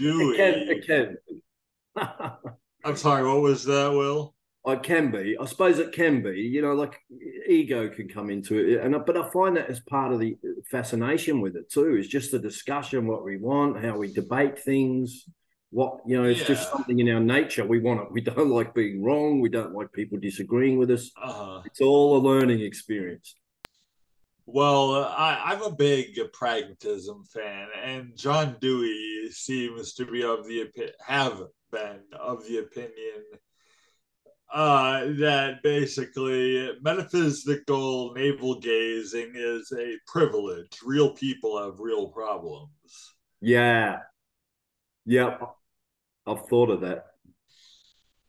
Dewey. It can. I'm sorry, what was that, Will? It can be. I suppose it can be. Like ego can come into it, but I find that as part of the fascination with it too. Is just the discussion, what we want, how we debate things. It's just Yeah. something in our nature. We want it. We don't like being wrong. We don't like people disagreeing with us. Uh-huh. It's all a learning experience. Well, I'm a big pragmatism fan, and John Dewey seems to be have been of the opinion that basically metaphysical navel gazing is a privilege. Real people have real problems. Yeah. Yep. I've thought of that.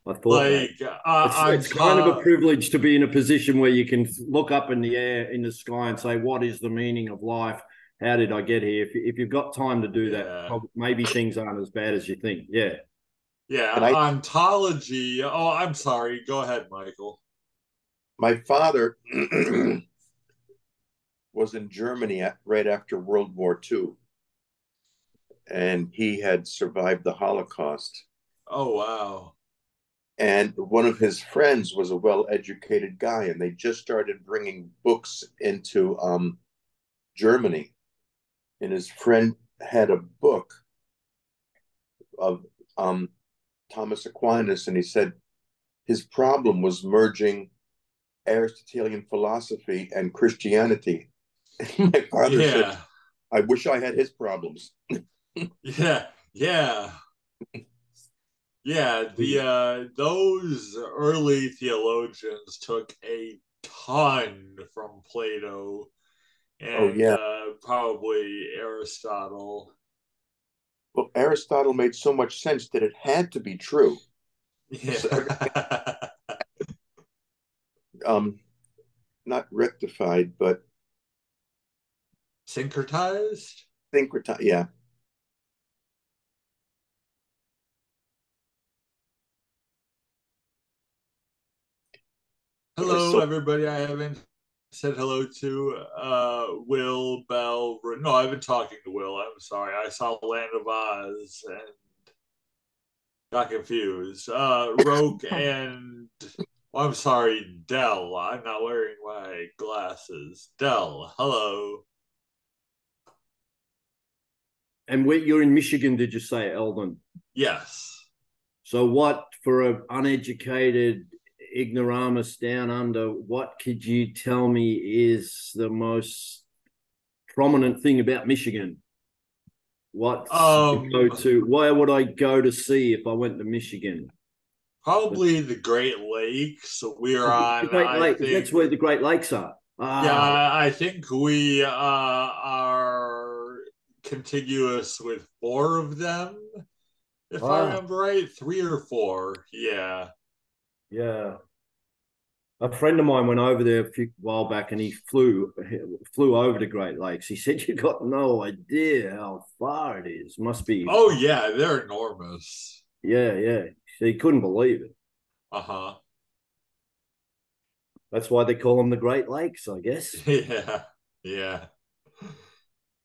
I thought that. Like It's kind of a privilege to be in a position where you can look up in the air, in the sky, and say, "What is the meaning of life? How did I get here?" If you've got time to do that, maybe things aren't as bad as you think. Yeah. Yeah, And ontology. Oh, I'm sorry. Go ahead, Michael. My father was in Germany right after World War II, and he had survived the Holocaust. Oh, wow. And one of his friends was a well-educated guy, and they just started bringing books into Germany. And his friend had a book of Thomas Aquinas, and he said his problem was merging Aristotelian philosophy and Christianity. And my father said, I wish I had his problems. Yeah. Those early theologians took a ton from Plato and probably Aristotle. Well, Aristotle made so much sense that it had to be true. Yeah. So, not rectified, but syncretized. Yeah. Hello, everybody. I haven't said hello to Will, Bell. No, I've been talking to Will. I'm sorry. I saw Land of Oz and got confused. Roke and I'm sorry, Dell. I'm not wearing my glasses. Dell, hello. And you're in Michigan, did you say, Eldon? Yes. So what, for an uneducated ignoramus down under, what could you tell me is the most prominent thing about Michigan? What go to? Where would I go to see if I went to Michigan? Probably the Great Lakes. We're on. That's where the Great Lakes are. Yeah, I think we are contiguous with 4 of them, if I remember right. 3 or 4. Yeah. Yeah. A friend of mine went over there a while back, and he flew over to Great Lakes. He said, "You got no idea how far it is. Must be." Oh yeah, they're enormous. Yeah. So he couldn't believe it. Uh-huh. That's why they call them the Great Lakes, I guess. Yeah.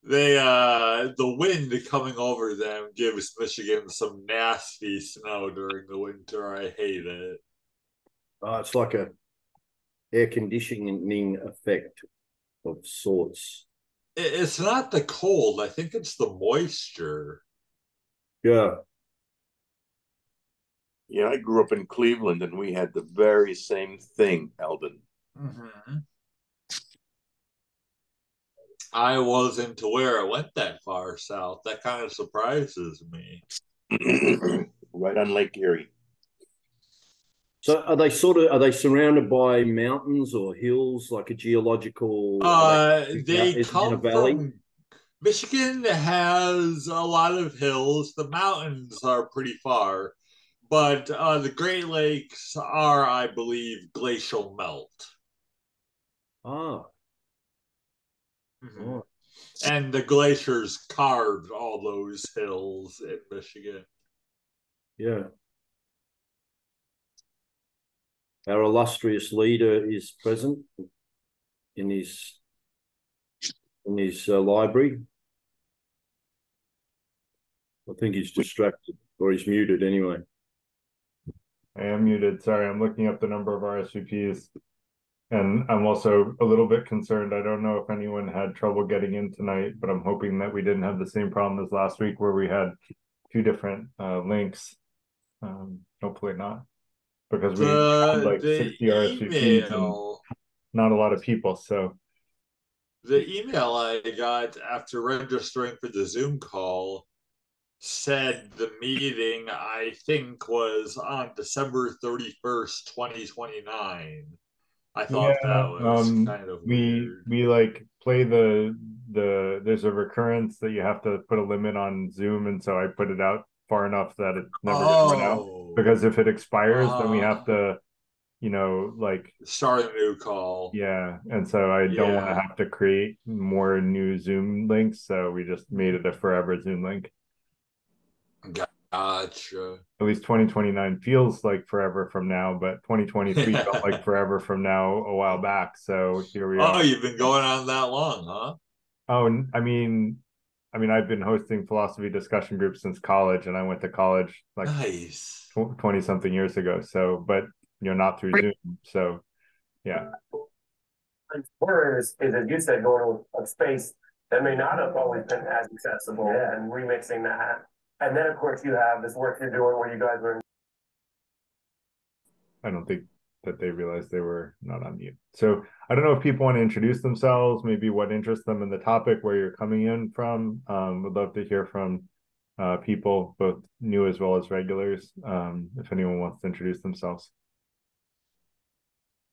They the wind coming over them gives Michigan some nasty snow during the winter. I hate it. It's like a air conditioning effect of sorts. It's not the cold. I think it's the moisture. Yeah. Yeah, I grew up in Cleveland, and we had the very same thing, Eldon. Mm-hmm. I wasn't aware it went that far south. That kind of surprises me. Right on Lake Erie. So are they surrounded by mountains or hills, like a geological? They come from Michigan has a lot of hills. The mountains are pretty far, but the Great Lakes are, I believe, glacial melt. Oh. Mm-hmm. Oh. And the glaciers carved all those hills in Michigan. Yeah. Our illustrious leader is present in his library. I think he's distracted, or he's muted anyway. I am muted. Sorry, I'm looking up the number of RSVPs. And I'm also a little bit concerned. I don't know if anyone had trouble getting in tonight, but I'm hoping that we didn't have the same problem as last week where we had two different links. Hopefully not, because we had like 60 RSVPs and not a lot of people. So the email I got after registering for the Zoom call said the meeting, I think, was on December 31st, 2029. I thought that was kind of weird. We like play the there's a recurrence that you have to put a limit on Zoom, and so I put it out far enough that it's never gonna run out. Because if it expires, then we have to, like start a new call. Yeah, and so I don't want to have to create more new Zoom links, so we just made it a forever Zoom link. Gotcha. At least 2029 feels like forever from now, but 2023 felt like forever from now a while back. So here we are. Oh, you've been going on that long, huh? Oh, I mean, I've been hosting philosophy discussion groups since college, and I went to college like 20 something years ago. So, but not through Zoom. So, yeah. Word is as you said, going to a space that may not have always been as accessible and remixing that. And then, of course, you have this work you're doing where you guys are. I don't think that they realized they were not on mute. So I don't know if people want to introduce themselves, maybe what interests them in the topic, where you're coming in from. Would love to hear from people, both new as well as regulars, if anyone wants to introduce themselves.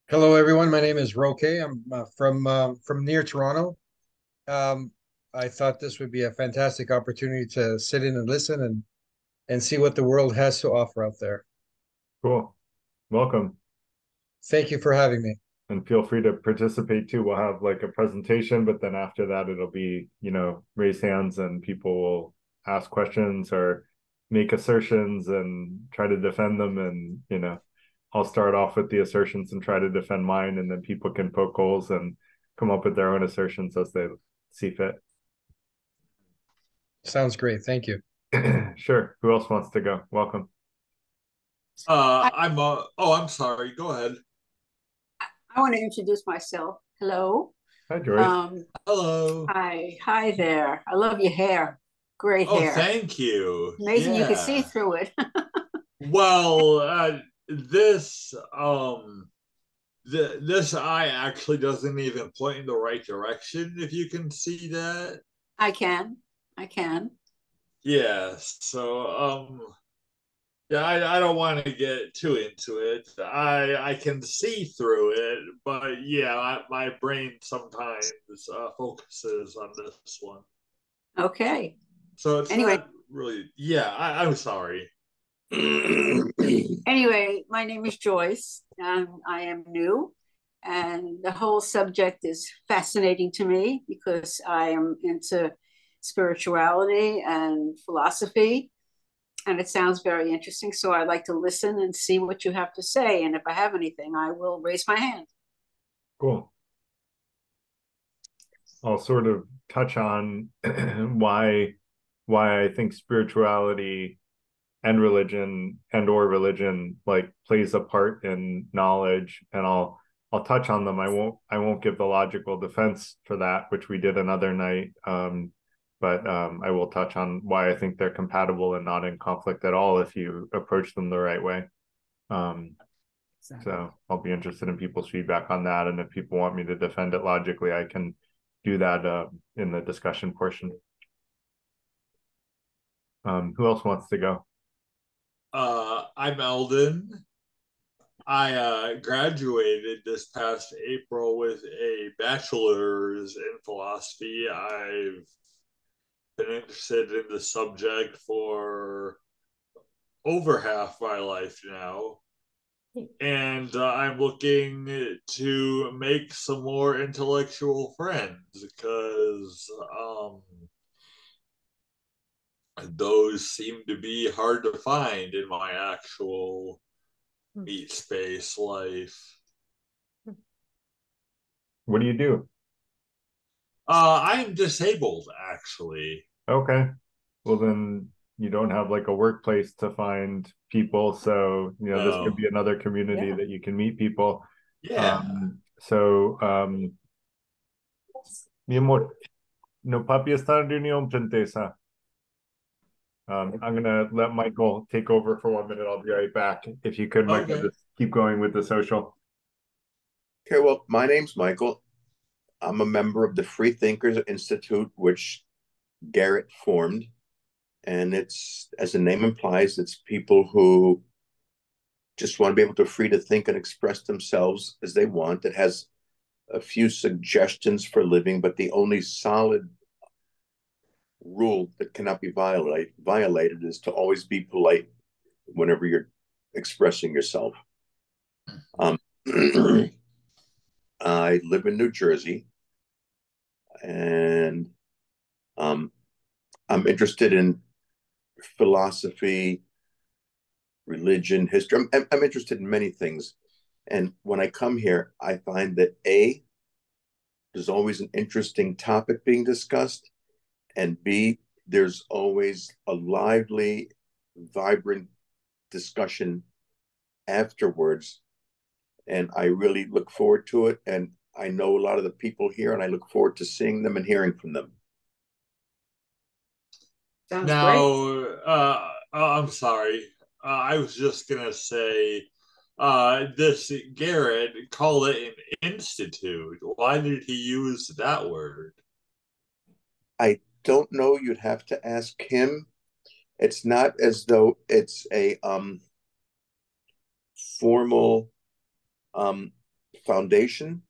Hello, everyone. My name is Roque. I'm from near Toronto. I thought this would be a fantastic opportunity to sit in and listen and see what the world has to offer out there. Cool. Welcome. Thank you for having me. And feel free to participate too. We'll have like a presentation, but then after that, it'll be, raise hands and people will ask questions or make assertions and try to defend them. And, I'll start off with the assertions and try to defend mine, and then people can poke holes and come up with their own assertions as they see fit. Sounds great. Thank you. Sure. Who else wants to go? Welcome. I'm sorry. Go ahead. I want to introduce myself. Hello. Hi, Joyce. Hello. Hi there. I love your hair. Great hair. Oh, thank you. Amazing you can see through it. Well, this eye actually doesn't even point in the right direction, if you can see that. I can. Yeah, so yeah, I don't want to get too into it. I can see through it, but yeah, my brain sometimes focuses on this one. Okay. So it's not really, I'm sorry. Anyway, my name is Joyce, and I am new, and the whole subject is fascinating to me because I am into spirituality and philosophy, and it sounds very interesting. So I'd like to listen and see what you have to say, and if I have anything, I will raise my hand. Cool. I'll sort of touch on why I think spirituality and religion like plays a part in knowledge, and I'll touch on them. I won't give the logical defense for that, which we did another night. But I will touch on why I think they're compatible and not in conflict at all if you approach them the right way. So I'll be interested in people's feedback on that, and if people want me to defend it logically, I can do that in the discussion portion. Who else wants to go? I'm Eldon. I graduated this past April with a bachelor's in philosophy. I've been interested in the subject for over half my life now. And I'm looking to make some more intellectual friends because those seem to be hard to find in my actual meat space life. What do you do? I'm disabled, actually. Okay. Well, then you don't have like a workplace to find people, so this could No. be another community Yeah. that you can meet people. Yeah. So mi amor, no papi está en reunión, princesa. I'm gonna let Michael take over for 1 minute. I'll be right back. If you could, Michael, Okay. just keep going with the social. Okay, well, my name's Michael. I'm a member of the Free Thinkers Institute, which Garrett formed. And it's, as the name implies, it's people who just want to be able to free to think and express themselves as they want. It has a few suggestions for living, but the only solid rule that cannot be violated is to always be polite whenever you're expressing yourself. I live in New Jersey, and I'm interested in philosophy, religion, history. I'm interested in many things. And when I come here, I find that there's always an interesting topic being discussed, and B, there's always a lively, vibrant discussion afterwards. And I really look forward to it. And I know a lot of the people here, and I look forward to seeing them and hearing from them. Sounds Now, great. I'm sorry. I was just gonna say, this Garrett called it an institute. Why did he use that word? I don't know. You'd have to ask him. It's not as though it's a formal foundation.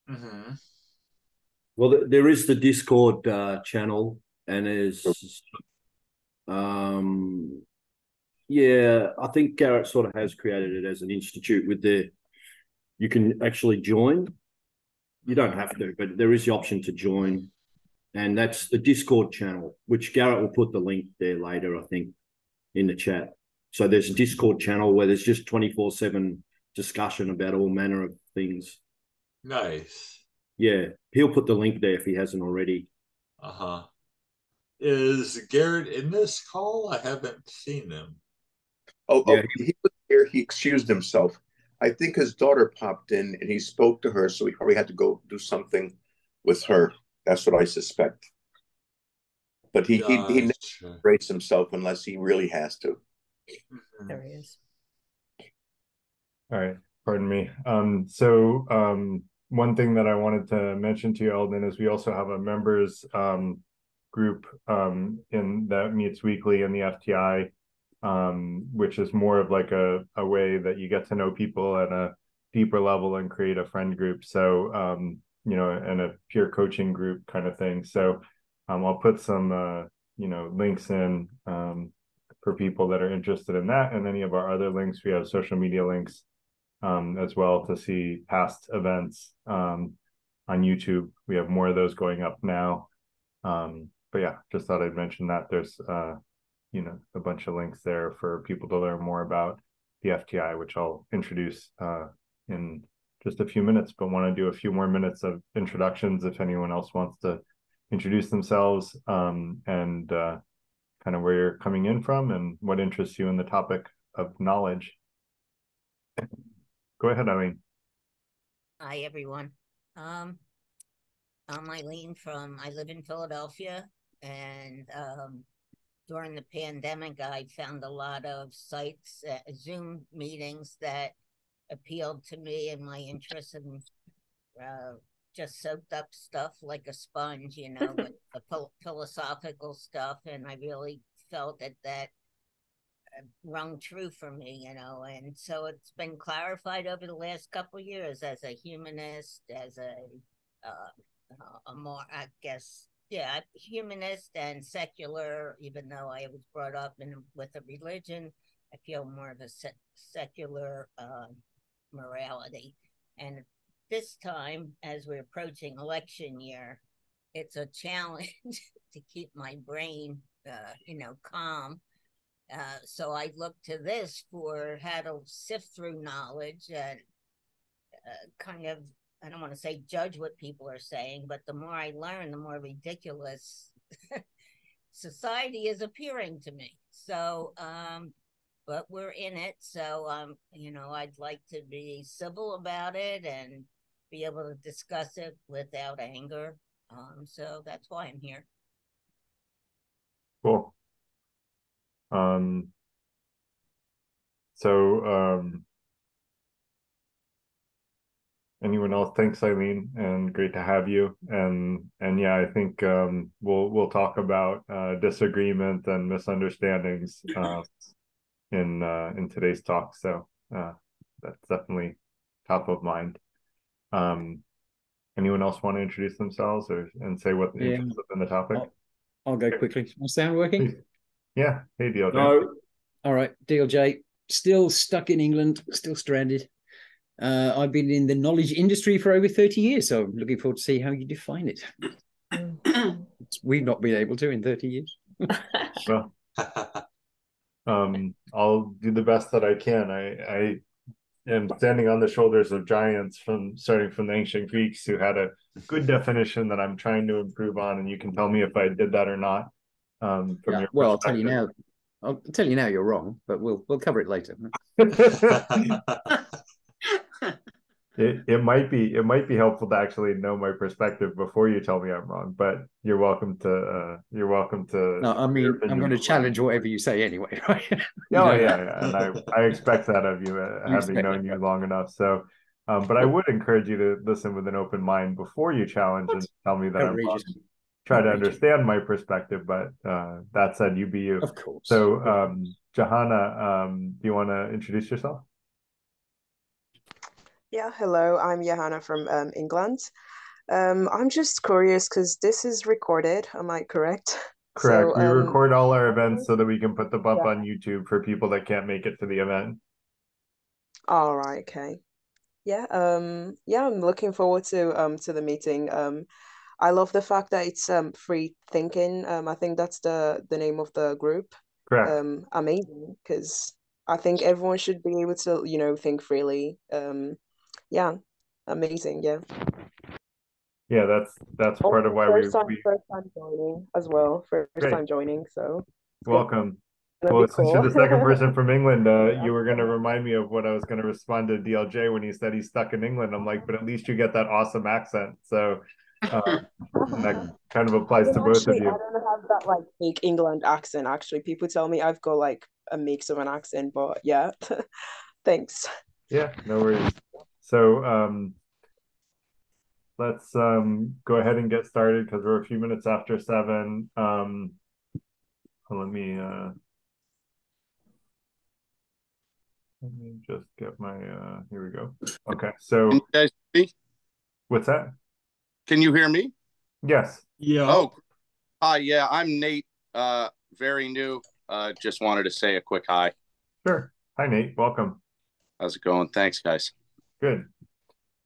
Mm-hmm. Well, there is the Discord channel, and there's yeah, I think Garrett sort of has created it as an institute with you can actually join. You don't have to, but there is the option to join. And that's the Discord channel, which Garrett will put the link there later, I think, in the chat. So there's a Discord channel where there's just 24/7 discussion about all manner of things. Nice. Yeah, he'll put the link there if he hasn't already. Uh-huh. Is Garrett in this call? I haven't seen him. Oh, he was here. He excused himself. I think his daughter popped in and he spoke to her, so he probably had to go do something with her. That's what I suspect. But he never breaks himself unless he really has to. There he is. All right, pardon me. One thing that I wanted to mention to you, Eldon, is we also have a members group in that meets weekly in the FTI, which is more of like a way that you get to know people at a deeper level and create a friend group. So and a peer coaching group kind of thing. So I'll put some links in for people that are interested in that, and any of our other links. We have social media links as well to see past events on YouTube. We have more of those going up now. But yeah, just thought I'd mention that there's a bunch of links there for people to learn more about the FTI, which I'll introduce in just a few minutes, but want to do a few more minutes of introductions if anyone else wants to introduce themselves and kind of where you're coming in from and what interests you in the topic of knowledge. Go ahead, Eileen. Hi, everyone. I'm Eileen I live in Philadelphia, and during the pandemic, I found a lot of sites, Zoom meetings that appealed to me and my interest, and just soaked up stuff like a sponge, with the philosophical stuff, and I really felt that rung true for me, and so it's been clarified over the last couple of years as a humanist, as a more, I guess, humanist and secular. Even though I was brought up with a religion, I feel more of a secular morality. And this time, as we're approaching election year, it's a challenge to keep my brain, calm. So I look to this for how to sift through knowledge and kind of, I don't want to say judge what people are saying, but the more I learn, the more ridiculous society is appearing to me. So, but we're in it. So, I'd like to be civil about it and be able to discuss it without anger. So that's why I'm here. Cool. So, anyone else? Thanks, Eileen, and great to have you. And yeah, I think we'll talk about disagreement and misunderstandings in today's talk. So that's definitely top of mind. Anyone else want to introduce themselves and say what interests in the topic? I'll go quickly. Is my sound working? Yeah. Hey, DLJ. No. All right, DLJ. Still stuck in England, still stranded. I've been in the knowledge industry for over 30 years, so I'm looking forward to see how you define it. We've not been able to in 30 years. Well, I'll do the best that I can. I am standing on the shoulders of giants starting from the ancient Greeks who had a good definition that I'm trying to improve on, and you can tell me if I did that or not. From your well, I'll tell you now. I'll tell you now you're wrong, but we'll cover it later. It might be helpful to actually know my perspective before you tell me I'm wrong, but you're welcome to No, I mean, I'm going to challenge whatever you say anyway, right? Yeah, and I expect that of you, having known you long enough. So, but I would encourage you to listen with an open mind before you challenge and tell me that I'm wrong. Try to understand my perspective, but that said, you be you. Of course. So, Johanna, do you want to introduce yourself? Yeah, hello, I'm Johanna from England. I'm just curious because this is recorded, am I correct? Correct. So, we record all our events so that we can put them up on YouTube for people that can't make it to the event. All right, okay. Yeah, I'm looking forward to the meeting. I love the fact that it's free thinking. I think that's the name of the group. Correct. Amazing, because I think everyone should be able to, think freely. Yeah, amazing. Yeah. Yeah, that's part of why first time joining as well. First time joining, so welcome. Well, since you're the second person from England, you were going to remind me of what I was going to respond to DLJ when he said he's stuck in England. I'm like, but at least you get that awesome accent. So that kind of applies to both of you. I don't have that like fake England accent. Actually, people tell me I've got like a mix of an accent, but yeah, thanks. Yeah, no worries. So let's go ahead and get started because we're a few minutes after 7. Let me just get my here we go. Okay, so can you guys hear me? What's that? Can you hear me? Yes. Yeah. Oh, hi. Yeah, I'm Nate. Very new. Just wanted to say a quick hi. Sure. Hi, Nate. Welcome. How's it going? Thanks, guys. Good.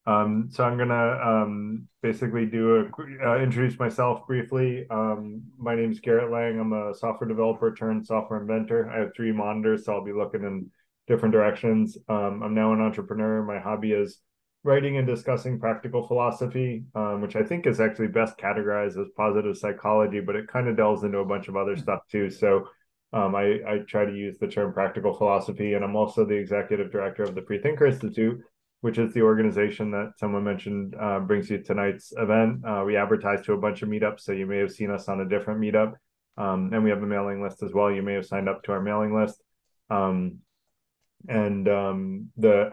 So I'm gonna basically introduce myself briefly. My name is Garrett Lang. I'm a software developer turned software inventor. I have 3 monitors, so I'll be looking in different directions. I'm now an entrepreneur. My hobby is writing and discussing practical philosophy, which I think is actually best categorized as positive psychology, but it kind of delves into a bunch of other stuff too. So I try to use the term practical philosophy, and I'm also the executive director of the Freethinker Institute, which is the organization that someone mentioned brings you tonight's event. We advertise to a bunch of meetups, so you may have seen us on a different meetup. And we have a mailing list as well. You may have signed up to our mailing list. The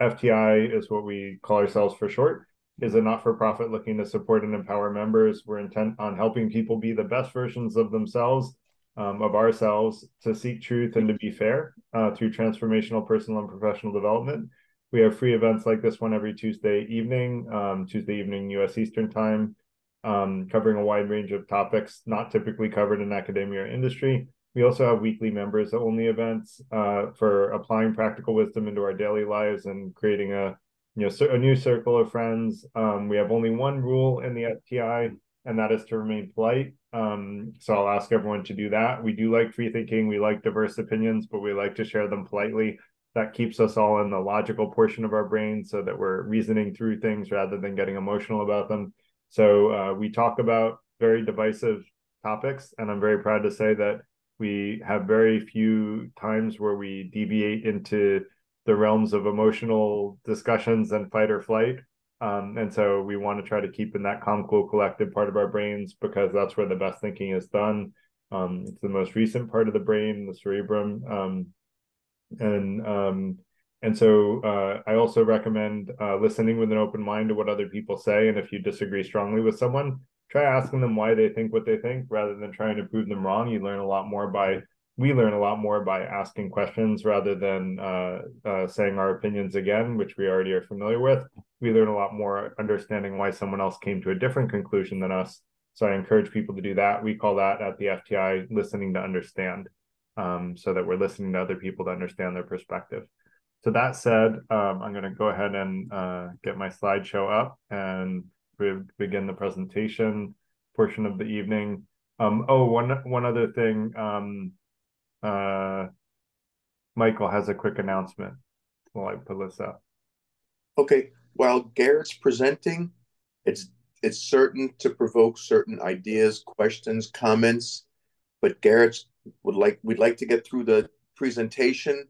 FTI is what we call ourselves for short, is a not-for-profit looking to support and empower members. We're intent on helping people be the best versions of themselves, of ourselves, to seek truth and to be fair through transformational personal and professional development. We have free events like this one every Tuesday evening US Eastern Time, covering a wide range of topics not typically covered in academia or industry. We also have weekly members only events for applying practical wisdom into our daily lives and creating a new circle of friends. We have only one rule in the FTI, and that is to remain polite. So I'll ask everyone to do that. We do like free thinking. We like diverse opinions, but we like to share them politely. That keeps us all in the logical portion of our brain so that we're reasoning through things rather than getting emotional about them. So we talk about very divisive topics, and I'm very proud to say that We have very few times where we deviate into the realms of emotional discussions and fight or flight. And so we want to try to keep in that calm, cool, collected part of our brains, because that's where the best thinking is done. It's the most recent part of the brain, the cerebrum. And so I also recommend listening with an open mind to what other people say. And if you disagree strongly with someone, try asking them why they think what they think rather than trying to prove them wrong. We learn a lot more by asking questions rather than saying our opinions again, which we already are familiar with. We learn a lot more understanding why someone else came to a different conclusion than us. So I encourage people to do that. We call that at the FTI listening to understand, so that we're listening to other people to understand their perspective. So that said, I'm going to go ahead and get my slideshow up and begin the presentation portion of the evening. One other thing. Michael has a quick announcement while I pull this up. Okay, while Garrett's presenting, it's certain to provoke certain ideas, questions, comments, but we'd like to get through the presentation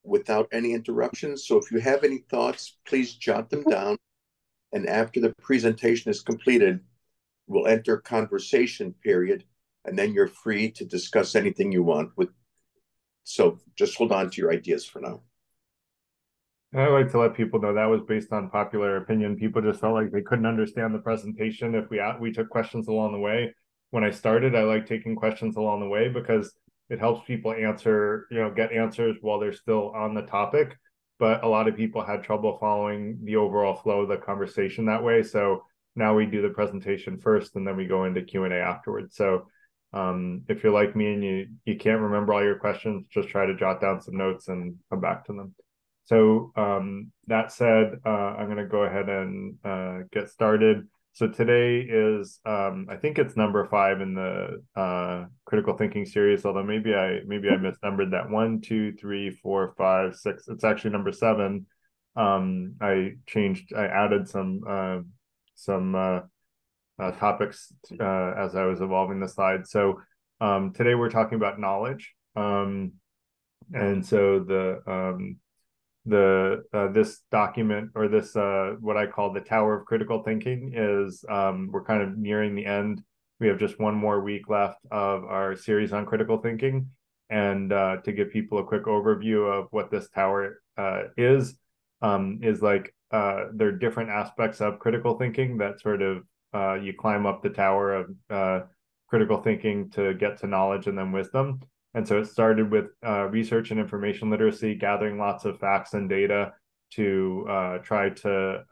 without any interruptions. So if you have any thoughts, please jot them down. And after the presentation is completed, we'll enter conversation period, and then you're free to discuss anything you want. So just hold on to your ideas for now. I like to let people know that was based on popular opinion. People just felt like they couldn't understand the presentation if we took questions along the way. When I started, I like taking questions along the way because it helps people get answers while they're still on the topic. But a lot of people had trouble following the overall flow of the conversation that way. So now we do the presentation first, and then we go into Q&A afterwards. So if you're like me and you can't remember all your questions, just try to jot down some notes and come back to them. So that said, I'm going to go ahead and get started. So today is, I think it's number 5 in the critical thinking series, although maybe I misnumbered that. 1, 2, 3, 4, 5, 6. It's actually number 7. I added some topics as I was evolving the slide. So today we're talking about knowledge. And so this document, or this what I call the Tower of Critical Thinking, is we're kind of nearing the end. We have just one more week left of our series on critical thinking, and to give people a quick overview of what this tower is like there are different aspects of critical thinking that sort of you climb up the tower of critical thinking to get to knowledge and then wisdom. And so it started with research and information literacy, gathering lots of facts and data to try to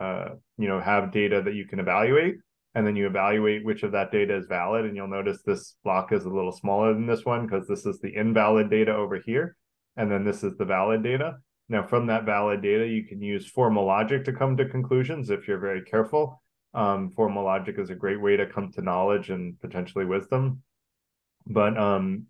have data that you can evaluate. And then you evaluate which of that data is valid. And you'll notice this block is a little smaller than this one because this is the invalid data over here. And then this is the valid data. Now, from that valid data, you can use formal logic to come to conclusions if you're very careful. Formal logic is a great way to come to knowledge and potentially wisdom. But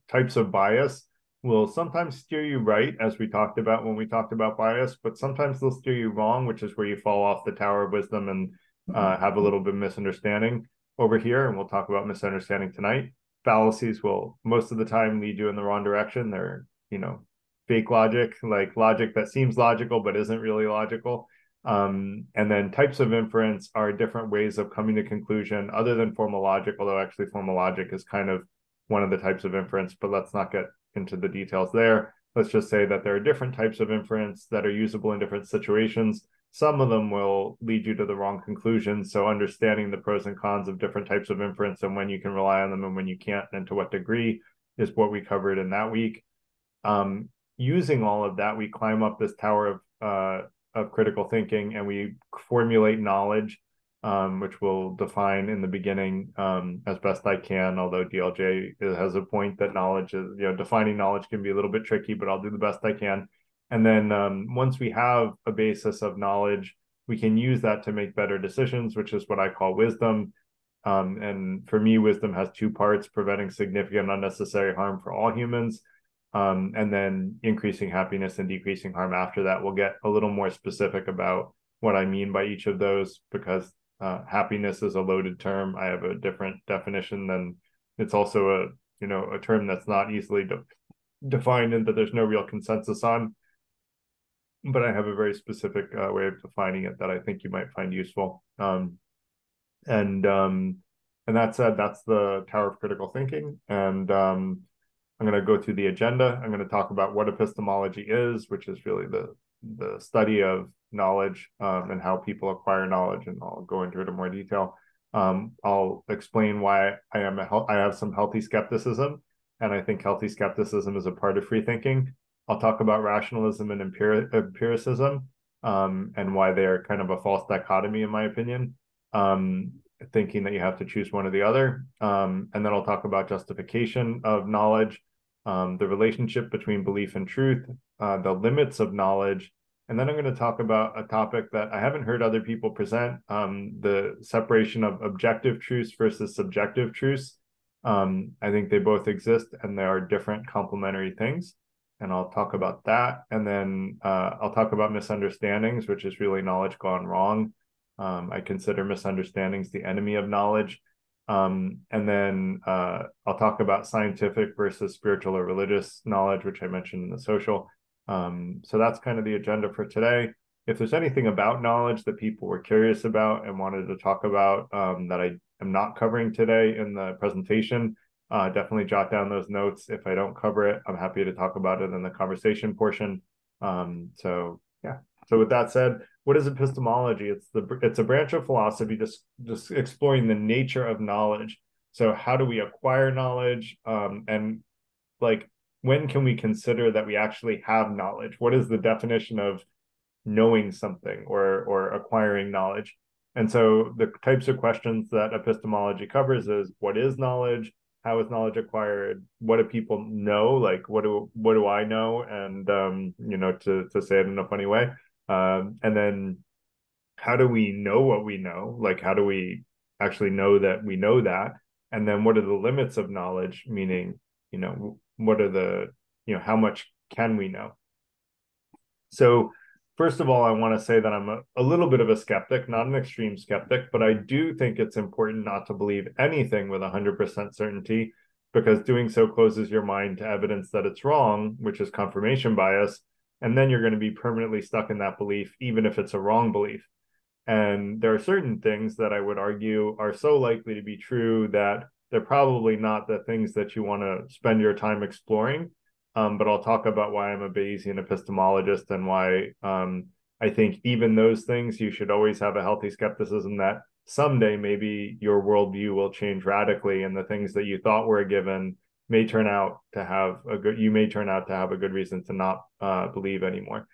types of bias will sometimes steer you right, as we talked about when we talked about bias, but sometimes they'll steer you wrong, which is where you fall off the tower of wisdom and have a little bit of misunderstanding over here. And we'll talk about misunderstanding tonight. Fallacies will most of the time lead you in the wrong direction. They're, fake logic, like logic that seems logical but isn't really logical. And then types of inference are different ways of coming to conclusion other than formal logic, although actually formal logic is kind of one of the types of inference, but let's not get into the details there. Let's just say that there are different types of inference that are usable in different situations. Some of them will lead you to the wrong conclusions. So understanding the pros and cons of different types of inference and when you can rely on them and when you can't and to what degree is what we covered in that week. Using all of that, we climb up this tower of critical thinking and we formulate knowledge, which we'll define in the beginning as best I can, although DLJ has a point that knowledge is, defining knowledge can be a little bit tricky, but I'll do the best I can. And then once we have a basis of knowledge, we can use that to make better decisions, which is what I call wisdom. And for me, wisdom has 2 parts: preventing significant unnecessary harm for all humans, and then increasing happiness and decreasing harm after that. We'll get a little more specific about what I mean by each of those, because happiness is a loaded term. I have a different definition than it's also a term that's not easily defined and that there's no real consensus on. But I have a very specific way of defining it that I think you might find useful. And that said, that's the Tower of Critical Thinking. And I'm going to go through the agenda. I'm going to talk about what epistemology is, which is really the study of knowledge and how people acquire knowledge, and I'll go into it in more detail. I'll explain why I have some healthy skepticism, and I think healthy skepticism is a part of free thinking. I'll talk about rationalism and empiricism, and why they are kind of a false dichotomy, in my opinion, thinking that you have to choose one or the other. And then I'll talk about justification of knowledge, the relationship between belief and truth, the limits of knowledge. And then I'm going to talk about a topic that I haven't heard other people present, the separation of objective truths versus subjective truths. I think they both exist and they are different complementary things. And I'll talk about that. And then I'll talk about misunderstandings, which is really knowledge gone wrong. I consider misunderstandings the enemy of knowledge. And then I'll talk about scientific versus spiritual or religious knowledge, which I mentioned in the social. So that's kind of the agenda for today. If there's anything about knowledge that people were curious about and wanted to talk about that I am not covering today in the presentation, definitely jot down those notes. If I don't cover it, I'm happy to talk about it in the conversation portion. So with that said, what is epistemology? It's a branch of philosophy just exploring the nature of knowledge. So how do we acquire knowledge? And like, when can we consider that we actually have knowledge? What is the definition of knowing something or acquiring knowledge? And so the types of questions that epistemology covers is, what is knowledge? How is knowledge acquired? What do people know? Like, what do I know? And to say it in a funny way. And then how do we know what we know? Like, how do we actually know that we know that? And then what are the limits of knowledge? Meaning, what are how much can we know? So first of all, I want to say that I'm a little bit of a skeptic, not an extreme skeptic, but I do think it's important not to believe anything with 100% certainty, because doing so closes your mind to evidence that it's wrong, which is confirmation bias. And then you're going to be permanently stuck in that belief, even if it's a wrong belief. And there are certain things that I would argue are so likely to be true that they're probably not the things that you want to spend your time exploring. But I'll talk about why I'm a Bayesian epistemologist and why I think even those things, you should always have a healthy skepticism that someday maybe your worldview will change radically, and the things that you thought were a given may turn out to have a good reason to not believe anymore.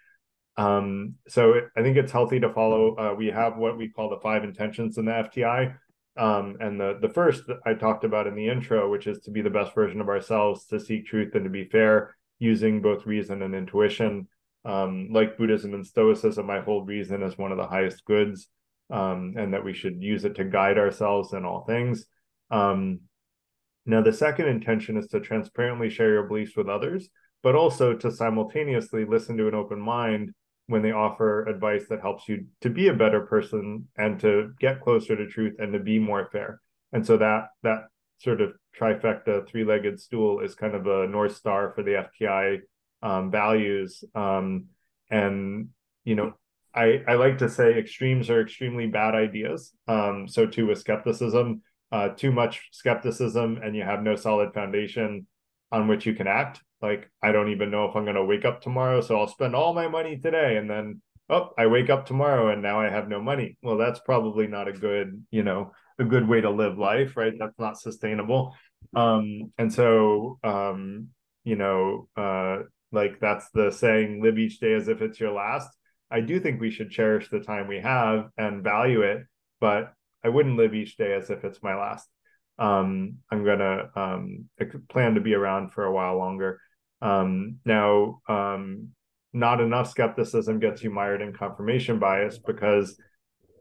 So I think it's healthy to follow. We have what we call the 5 intentions in the FTI. And the first I talked about in the intro, which is to be the best version of ourselves, to seek truth and to be fair, using both reason and intuition. Like Buddhism and Stoicism, I hold reason as one of the highest goods, and that we should use it to guide ourselves in all things. Now, the second intention is to transparently share your beliefs with others, but also to simultaneously listen to an open mind when they offer advice that helps you to be a better person and to get closer to truth and to be more fair. And so that sort of trifecta, 3-legged stool, is kind of a North Star for the FTI values. And I like to say extremes are extremely bad ideas. So too with skepticism. Too much skepticism and you have no solid foundation on which you can act. Like, I don't even know if I'm going to wake up tomorrow, so I'll spend all my money today, and then I wake up tomorrow and now I have no money. Well, that's probably not a good way to live life, right? That's not sustainable. And so like, that's the saying, live each day as if it's your last. I do think we should cherish the time we have and value it, but I wouldn't live each day as if it's my last. I'm gonna plan to be around for a while longer. Now, not enough skepticism gets you mired in confirmation bias, because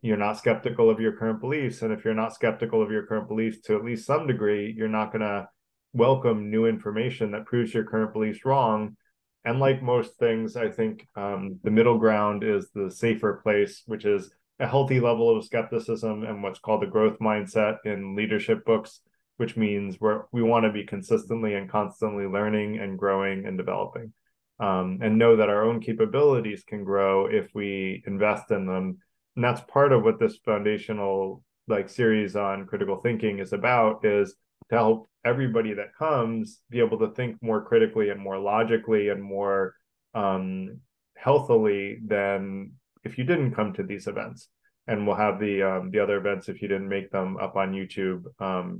you're not skeptical of your current beliefs. And if you're not skeptical of your current beliefs to at least some degree, you're not gonna welcome new information that proves your current beliefs wrong. And like most things, I think the middle ground is the safer place, which is a healthy level of skepticism and what's called the growth mindset in leadership books. which means we want to be consistently and constantly learning and growing and developing, and know that our own capabilities can grow if we invest in them. And that's part of what this foundational series on critical thinking is about, is to help everybody that comes be able to think more critically and more logically and more healthily than if you didn't come to these events. And we'll have the other events, if you didn't make them, up on YouTube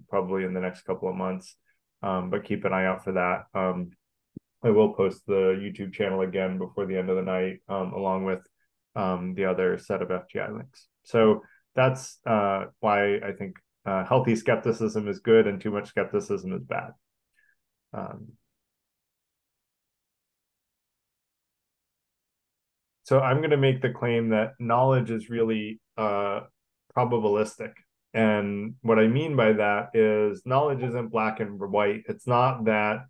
probably in the next couple of months. But keep an eye out for that. I will post the YouTube channel again before the end of the night, along with the other set of FGI links. So that's why I think healthy skepticism is good and too much skepticism is bad. So I'm going to make the claim that knowledge is really probabilistic. And what I mean by that is knowledge isn't black and white. It's not that,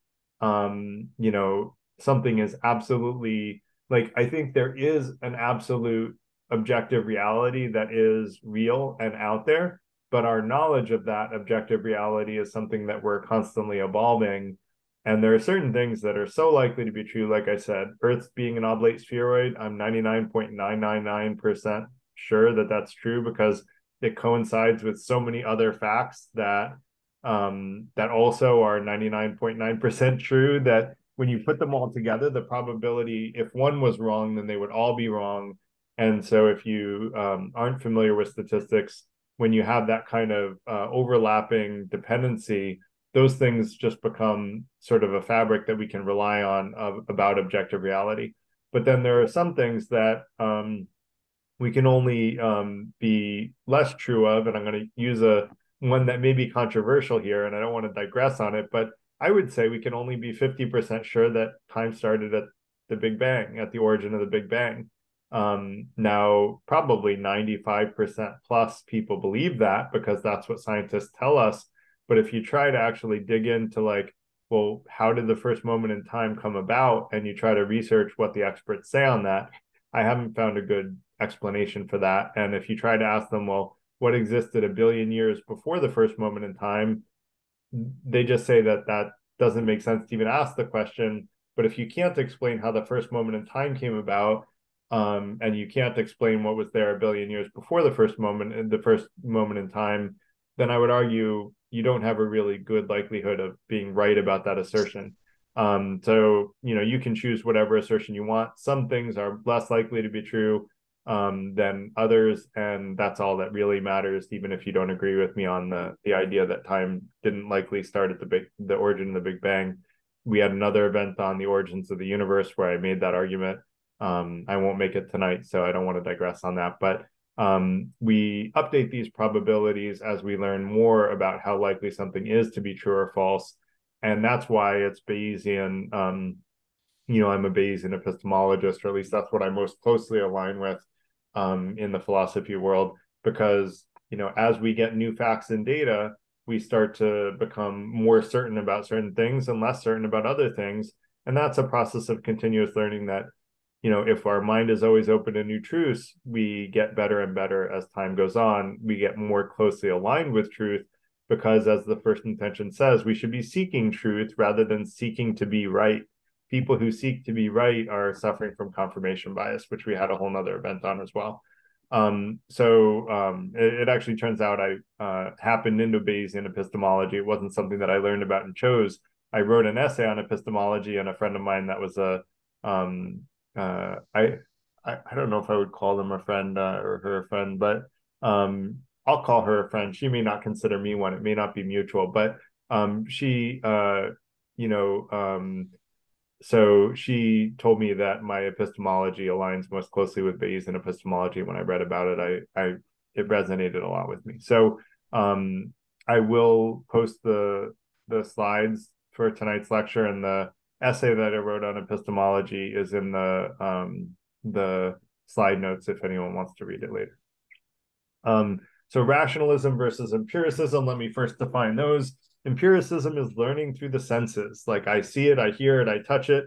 something is absolutely, I think there is an absolute objective reality that is real and out there, but our knowledge of that objective reality is something that we're constantly evolving. And there are certain things that are so likely to be true. Like I said, Earth being an oblate spheroid, I'm 99.999% sure that that's true, because it coincides with so many other facts that that also are 99.9% true, that when you put them all together, the probability, if one was wrong, then they would all be wrong. And so if you aren't familiar with statistics, when you have that kind of overlapping dependency, those things just become sort of a fabric that we can rely on about objective reality. But then there are some things that we can only be less true of, and I'm going to use one that may be controversial here, and I don't want to digress on it, but I would say we can only be 50% sure that time started at the Big Bang, at the origin of the Big Bang. Now, probably 95% plus people believe that, because that's what scientists tell us. But if you try to actually dig into well, how did the first moment in time come about? And you try to research what the experts say on that, I haven't found a good explanation for that. And if you try to ask them, well, what existed a billion years before the first moment in time, they just say that that doesn't make sense to even ask the question. But if you can't explain how the first moment in time came about, and you can't explain what was there a billion years before the first moment in time, then I would argue you don't have a really good likelihood of being right about that assertion. So, you can choose whatever assertion you want. Some things are less likely to be true than others, and that's all that really matters, even if you don't agree with me on the idea that time didn't likely start at the origin of the Big Bang. We had another event on the origins of the universe where I made that argument. I won't make it tonight, so I don't want to digress on that. But we update these probabilities as we learn more about how likely something is to be true or false. And that's why it's Bayesian. I'm a Bayesian epistemologist, or at least that's what I most closely align with in the philosophy world, because, as we get new facts and data, we start to become more certain about certain things and less certain about other things. And that's a process of continuous learning that, if our mind is always open to new truths, we get better and better as time goes on. We get more closely aligned with truth, because, as the first intention says, we should be seeking truth rather than seeking to be right. People who seek to be right are suffering from confirmation bias, which we had a whole nother event on as well. It actually turns out I happened into Bayesian epistemology. It wasn't something that I learned about and chose. I wrote an essay on epistemology, and a friend of mine that was I don't know if I would call them a friend or her a friend, but I'll call her a friend. She may not consider me one. It may not be mutual, but so she told me that my epistemology aligns most closely with Bayesian epistemology. When I read about it, it resonated a lot with me. So I will post the slides for tonight's lecture, and the essay that I wrote on epistemology is in the slide notes if anyone wants to read it later. So rationalism versus empiricism, let me first define those. Empiricism is learning through the senses. Like, I see it, I hear it, I touch it,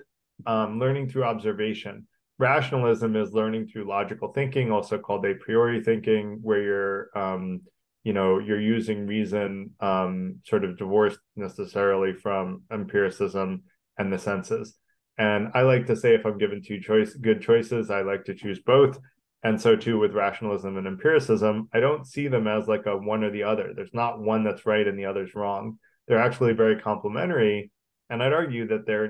learning through observation. Rationalism is learning through logical thinking, also called a priori thinking, where you're you're using reason sort of divorced necessarily from empiricism and the senses. And I like to say, if I'm given two good choices, I like to choose both. And so too with rationalism and empiricism, I don't see them as like a one or the other. There's not one that's right and the other's wrong. They're actually very complementary. And I'd argue that they're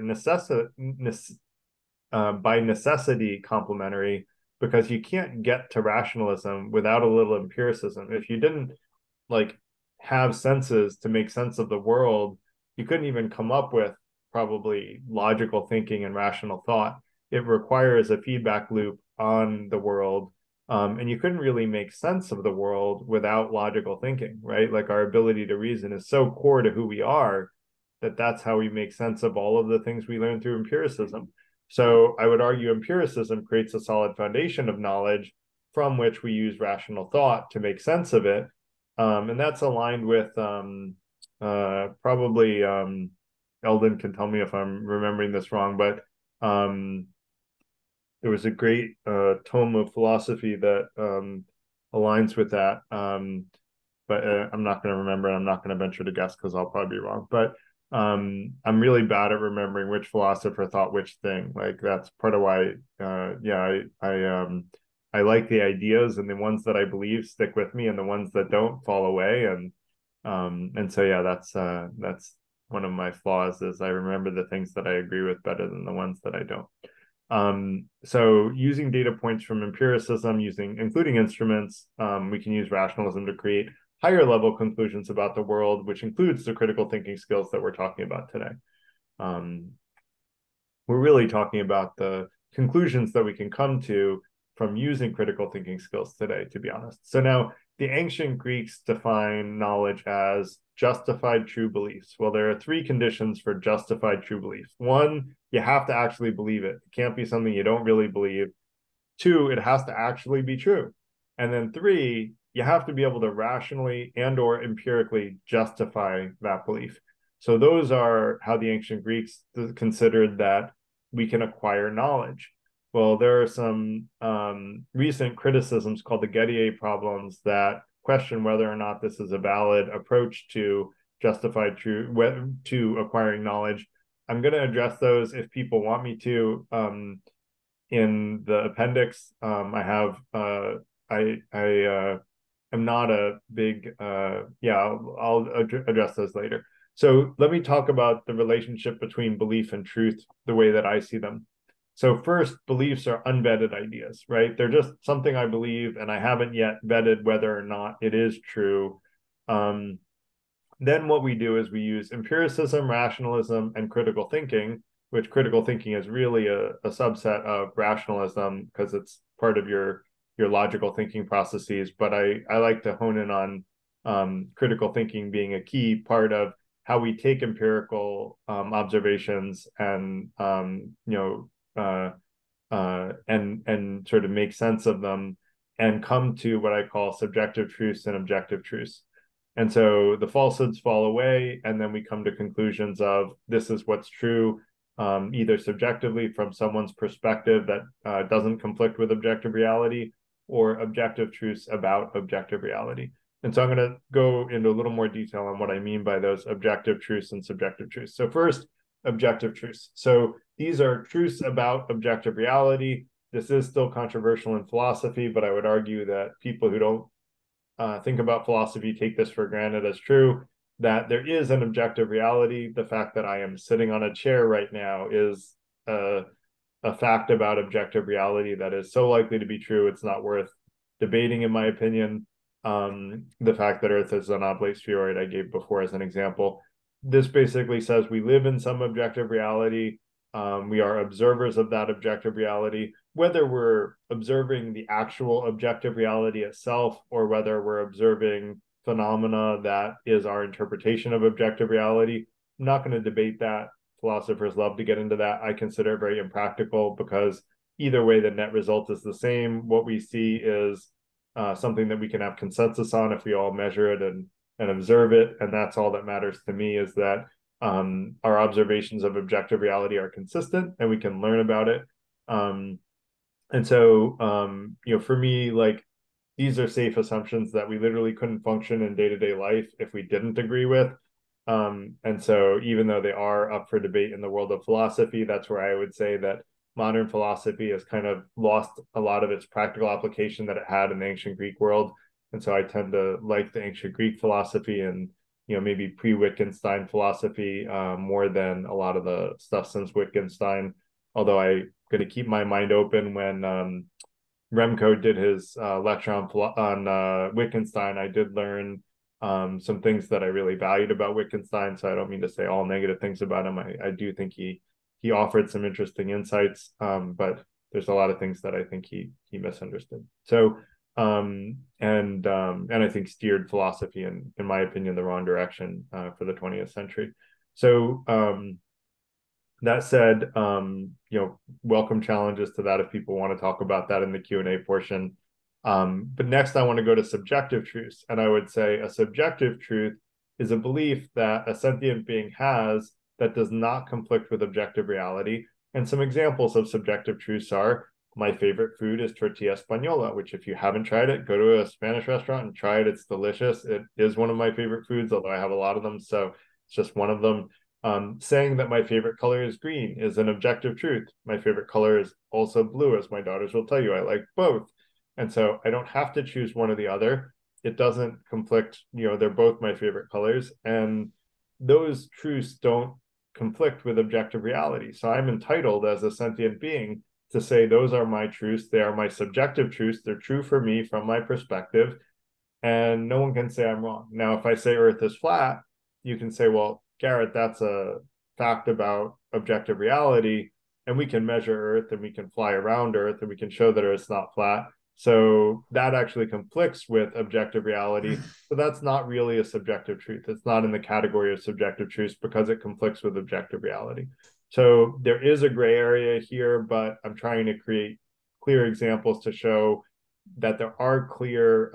by necessity complementary, because you can't get to rationalism without a little empiricism. If you didn't like have senses to make sense of the world, you couldn't even come up with probably logical thinking and rational thought. It requires a feedback loop on the world. And you couldn't really make sense of the world without logical thinking, right? Like our ability to reason is so core to who we are that that's how we make sense of all of the things we learn through empiricism. So I would argue empiricism creates a solid foundation of knowledge from which we use rational thought to make sense of it. And that's aligned with probably Eldon can tell me if I'm remembering this wrong, but there was a great tome of philosophy that aligns with that. But I'm not going to remember, and I'm not going to venture to guess because I'll probably be wrong. But I'm really bad at remembering which philosopher thought which thing. Like that's part of why, I like the ideas, and the ones that I believe stick with me, and the ones that don't fall away. And so yeah, that's one of my flaws is I remember the things that I agree with better than the ones that I don't. So using data points from empiricism, including instruments, we can use rationalism to create higher level conclusions about the world, which includes the critical thinking skills that we're talking about today. We're really talking about the conclusions that we can come to from using critical thinking skills today, to be honest. So now the ancient Greeks define knowledge as justified true beliefs. Well, there are three conditions for justified true beliefs. One, you have to actually believe it. It can't be something you don't really believe. Two, it has to actually be true. And then three, you have to be able to rationally and or empirically justify that belief. So those are how the ancient Greeks considered that we can acquire knowledge. Well, there are some recent criticisms called the Gettier problems that question whether or not this is a valid approach to to acquiring knowledge. I'm going to address those if people want me to. In the appendix, I have I'm not a big I'll address those later. So let me talk about the relationship between belief and truth, the way that I see them. So first, beliefs are unvetted ideas, right? They're just something I believe, and I haven't yet vetted whether or not it is true. Then what we do is we use empiricism, rationalism, and critical thinking, which critical thinking is really a subset of rationalism because it's part of your logical thinking processes. But I like to hone in on critical thinking being a key part of how we take empirical observations and and sort of make sense of them and come to what I call subjective truths and objective truths. And so the falsehoods fall away, and then we come to conclusions of this is what's true, either subjectively from someone's perspective that doesn't conflict with objective reality, or objective truths about objective reality. And so I'm going to go into a little more detail on what I mean by those objective truths and subjective truths. So first, objective truths. So these are truths about objective reality. This is still controversial in philosophy, but I would argue that people who don't think about philosophy take this for granted as true, that there is an objective reality. The fact that I am sitting on a chair right now is a fact about objective reality that is so likely to be true, it's not worth debating, in my opinion. The fact that Earth is an oblate spheroid I gave before as an example. This basically says we live in some objective reality. We are observers of that objective reality, whether we're observing the actual objective reality itself or whether we're observing phenomena that is our interpretation of objective reality. I'm not going to debate that. Philosophers love to get into that. I consider it very impractical because either way, the net result is the same. What we see is something that we can have consensus on if we all measure it and observe it. And that's all that matters to me, is that our observations of objective reality are consistent and we can learn about it. And so, for me, like these are safe assumptions that we literally couldn't function in day-to-day life if we didn't agree with. And so even though they are up for debate in the world of philosophy, that's where I would say that modern philosophy has kind of lost a lot of its practical application that it had in the ancient Greek world. And so I tend to like the ancient Greek philosophy and, maybe pre-Wittgenstein philosophy more than a lot of the stuff since Wittgenstein. Although I'm going to keep my mind open when Remco did his lecture on Wittgenstein, I did learn some things that I really valued about Wittgenstein. So I don't mean to say all negative things about him. I do think he offered some interesting insights, but there's a lot of things that I think he misunderstood. So and I think steered philosophy in my opinion the wrong direction for the 20th century. So that said, welcome challenges to that if people want to talk about that in the Q&A portion. But next I want to go to subjective truths. And I would say a subjective truth is a belief that a sentient being has that does not conflict with objective reality. And some examples of subjective truths are, my favorite food is tortilla española, which if you haven't tried it, go to a Spanish restaurant and try it. It's delicious. It is one of my favorite foods, although I have a lot of them. So it's just one of them. Saying that my favorite color is green is an objective truth. My favorite color is also blue, as my daughters will tell you. I like both. And so I don't have to choose one or the other. It doesn't conflict. They're both my favorite colors. And those truths don't conflict with objective reality. So I'm entitled as a sentient being to say those are my truths. They are my subjective truths. They're true for me from my perspective. And no one can say I'm wrong. Now, if I say Earth is flat, you can say, well, Garrett, that's a fact about objective reality. And we can measure Earth and we can fly around Earth and we can show that Earth's not flat. So that actually conflicts with objective reality. So that's not really a subjective truth. It's not in the category of subjective truths because it conflicts with objective reality. So there is a gray area here, but I'm trying to create clear examples to show that there are clear,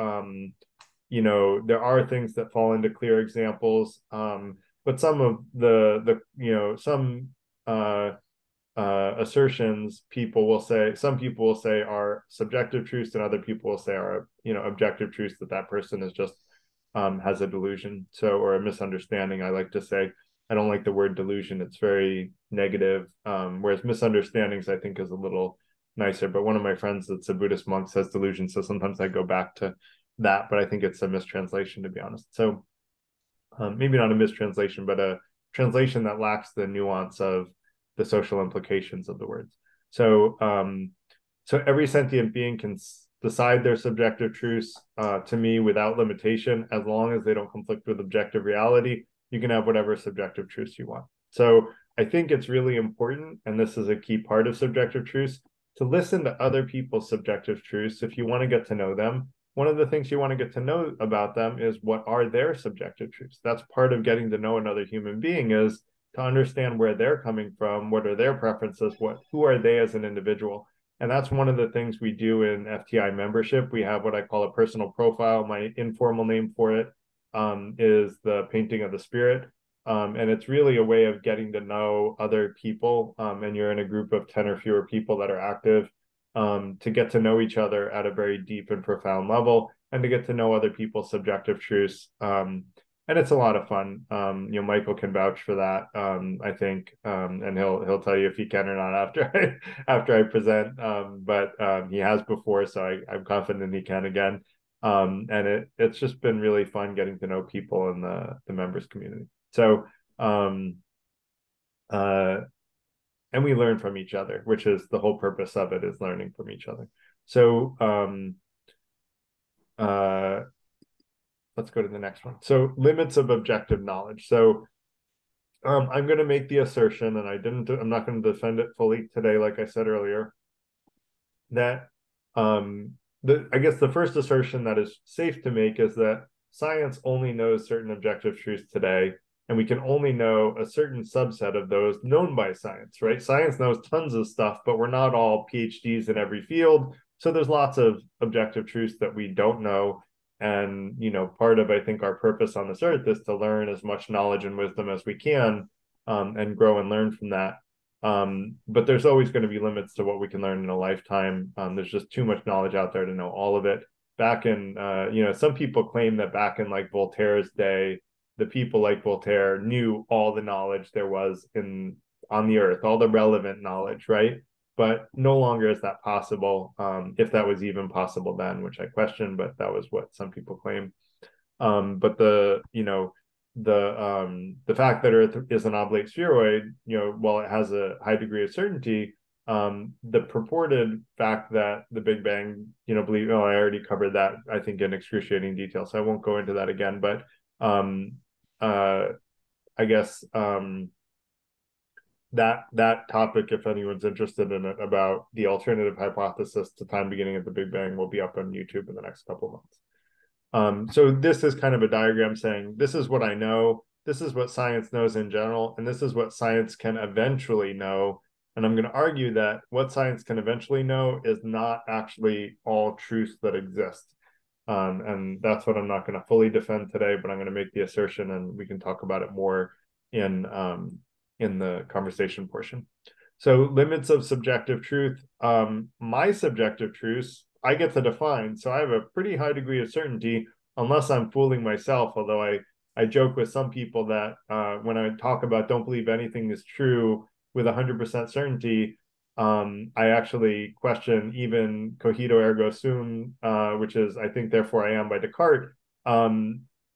there are things that fall into clear examples. But some of some assertions some people will say are subjective truths, and other people will say are objective truths that person is just has a delusion, or a misunderstanding. I like to say, I don't like the word delusion. It's very negative. Whereas misunderstandings, I think, is a little nicer. But one of my friends that's a Buddhist monk says delusion. So sometimes I go back to that, but I think it's a mistranslation, to be honest. So maybe not a mistranslation, but a translation that lacks the nuance of the social implications of the words. So every sentient being can decide their subjective truths to me without limitation, as long as they don't conflict with objective reality. You can have whatever subjective truths you want. So I think it's really important, and this is a key part of subjective truths, to listen to other people's subjective truths if you want to get to know them. One of the things you want to get to know about them is what are their subjective truths. That's part of getting to know another human being, is to understand where they're coming from, what are their preferences, who are they as an individual. And that's one of the things we do in FTI membership. We have what I call a personal profile. My informal name for it is the painting of the spirit. And it's really a way of getting to know other people. And you're in a group of 10 or fewer people that are active, to get to know each other at a very deep and profound level, and to get to know other people's subjective truths. And it's a lot of fun. Michael can vouch for that, I think, and he'll tell you if he can or not after I present. But he has before, so I'm confident he can again. And it's just been really fun getting to know people in the members community. So and we learn from each other, which is the whole purpose of it, is learning from each other. So let's go to the next one. So limits of objective knowledge. So I'm going to make the assertion, and I'm not going to defend it fully today, like I said earlier, that I guess the first assertion that is safe to make is that science only knows certain objective truths today, and we can only know a certain subset of those known by science, right? Science knows tons of stuff, but we're not all PhDs in every field. So there's lots of objective truths that we don't know. And, part of, I think, our purpose on this earth is to learn as much knowledge and wisdom as we can, and grow and learn from that. But there's always going to be limits to what we can learn in a lifetime. There's just too much knowledge out there to know all of it. back in, some people claim that back in like Voltaire's day, the people like Voltaire knew all the knowledge there was on the earth, all the relevant knowledge, right? But no longer is that possible, if that was even possible then, which I question, but that was what some people claim. But the fact that Earth is an oblate spheroid, while it has a high degree of certainty, the purported fact that the Big Bang, I already covered that, I think, in excruciating detail, so I won't go into that again. But I guess that topic, if anyone's interested in it, about the alternative hypothesis to time beginning at the Big Bang, will be up on YouTube in the next couple of months. So this is kind of a diagram saying, this is what I know, this is what science knows in general, and this is what science can eventually know. And I'm going to argue that what science can eventually know is not actually all truths that exist. And that's what I'm not going to fully defend today, but I'm going to make the assertion, and we can talk about it more in the conversation portion. So limits of subjective truth. My subjective truths, I get to define. So I have a pretty high degree of certainty, unless I'm fooling myself, although I joke with some people that when I talk about don't believe anything is true with 100% certainty, I actually question even cogito ergo sum, which is I think therefore I am by Descartes.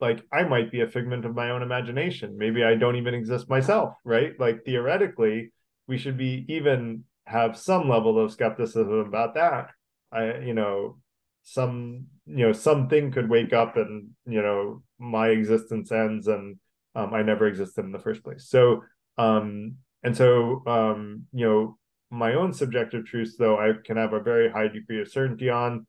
Like I might be a figment of my own imagination. Maybe I don't even exist myself, right? Like theoretically, we should be even have some level of skepticism about that. Something could wake up and, my existence ends and I never existed in the first place. So, my own subjective truths, though, I can have a very high degree of certainty on.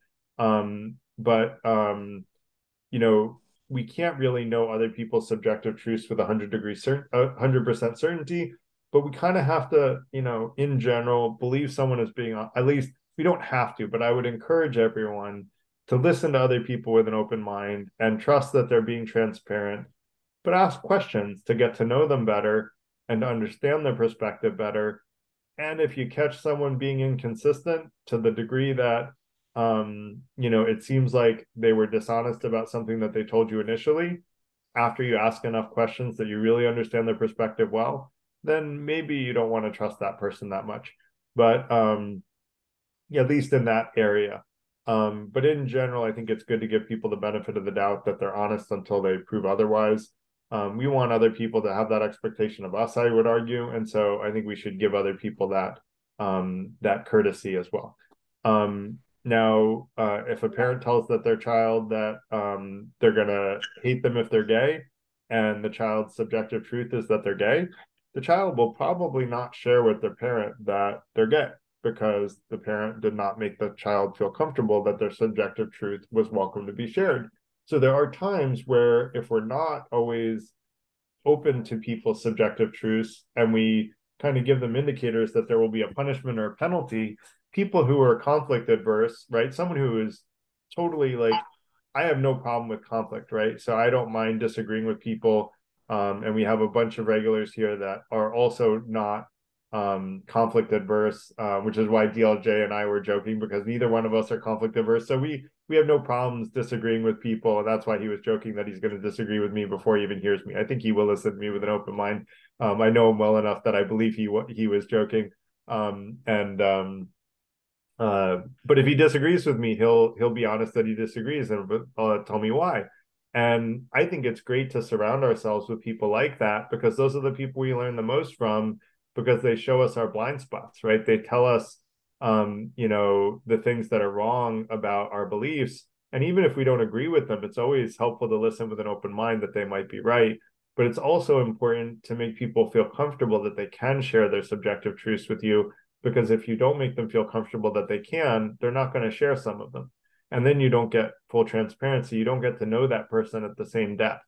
We can't really know other people's subjective truths with 100% certainty, but we kind of have to, in general, believe someone as being, at least we don't have to, but I would encourage everyone to listen to other people with an open mind and trust that they're being transparent, but ask questions to get to know them better and to understand their perspective better. And if you catch someone being inconsistent to the degree that it seems like they were dishonest about something that they told you initially, after you ask enough questions that you really understand their perspective well, then maybe you don't want to trust that person that much. But at least in that area. But in general, I think it's good to give people the benefit of the doubt that they're honest until they prove otherwise. We want other people to have that expectation of us, I would argue. And so I think we should give other people that courtesy as well. Now, if a parent tells their child that they're going to hate them if they're gay, and the child's subjective truth is that they're gay, the child will probably not share with their parent that they're gay, because the parent did not make the child feel comfortable that their subjective truth was welcome to be shared. So there are times where if we're not always open to people's subjective truths and we kind of give them indicators that there will be a punishment or a penalty, people who are conflict adverse, right? Someone who is totally like, I have no problem with conflict, right? So I don't mind disagreeing with people. And we have a bunch of regulars here that are also not conflict adverse, which is why DLJ and I were joking, because neither one of us are conflict adverse. So we have no problems disagreeing with people. And that's why he was joking that he's going to disagree with me before he even hears me. I think he will listen to me with an open mind. I know him well enough that I believe he was joking. But if he disagrees with me, he'll be honest that he disagrees and tell me why. And I think it's great to surround ourselves with people like that, because those are the people we learn the most from, because they show us our blind spots, right? They tell us, the things that are wrong about our beliefs. And even if we don't agree with them, it's always helpful to listen with an open mind that they might be right. But it's also important to make people feel comfortable that they can share their subjective truths with you, because if you don't make them feel comfortable that they can, they're not going to share some of them. And then you don't get full transparency. You don't get to know that person at the same depth.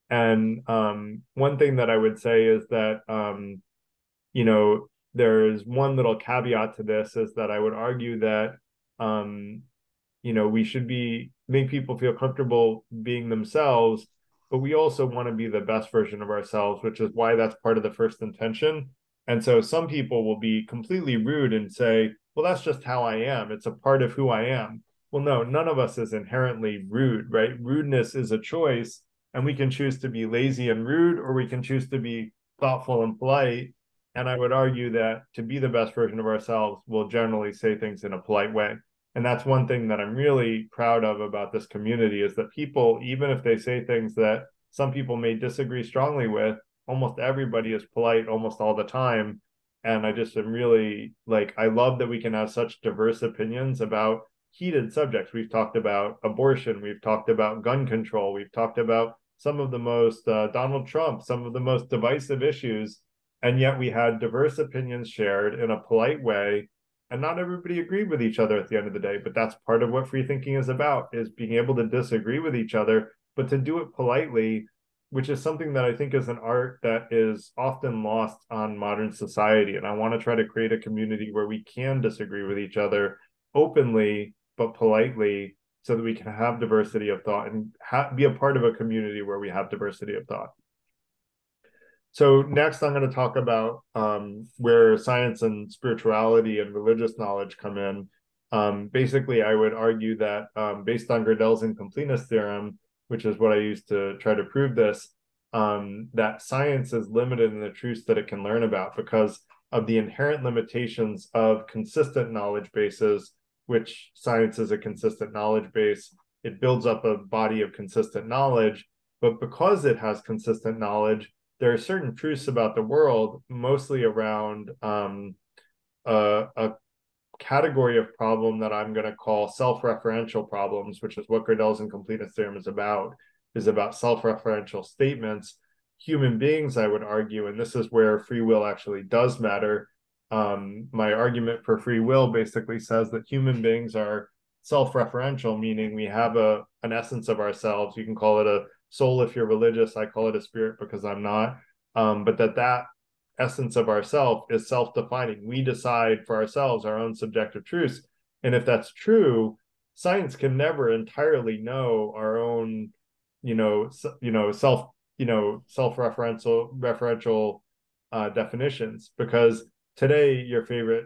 And one thing that I would say is that, there's one little caveat to this, is that I would argue that, we should make people feel comfortable being themselves, but we also want to be the best version of ourselves, which is why that's part of the first intention. And so some people will be completely rude and say, well, that's just how I am. It's a part of who I am. well, no, none of us is inherently rude, right? Rudeness is a choice, and we can choose to be lazy and rude, or we can choose to be thoughtful and polite. And I would argue that to be the best version of ourselves, we'll generally say things in a polite way. And that's one thing that I'm really proud of about this community, is that people, even if they say things that some people may disagree strongly with, almost everybody is polite almost all the time. And I just am really like, I love that we can have such diverse opinions about heated subjects. We've talked about abortion, we've talked about gun control, we've talked about some of the most Donald Trump, some of the most divisive issues, and yet we had diverse opinions shared in a polite way, and not everybody agreed with each other at the end of the day. But that's part of what free thinking is about, is being able to disagree with each other, but to do it politely, which is something that I think is an art that is often lost on modern society. And I want to try to create a community where we can disagree with each other openly but politely, so that we can have diversity of thought and be a part of a community where we have diversity of thought. So next, I'm going to talk about where science and spirituality and religious knowledge come in. Basically, I would argue that based on Gödel's incompleteness theorem, which is what I use to try to prove this, that science is limited in the truths that it can learn about because of the inherent limitations of consistent knowledge bases, which science is a consistent knowledge base. It builds up a body of consistent knowledge, but because it has consistent knowledge, there are certain truths about the world, mostly around a category of problem that I'm going to call self-referential problems, which is what Gödel's incompleteness theorem is about self-referential statements. Human beings, I would argue, and this is where free will actually does matter. My argument for free will basically says that human beings are self-referential, meaning we have an essence of ourselves. You can call it a soul if you're religious. I call it a spirit because I'm not. But that essence of ourself is self-defining. We decide for ourselves our own subjective truths. And if that's true, science can never entirely know our own, self-referential definitions, because today your favorite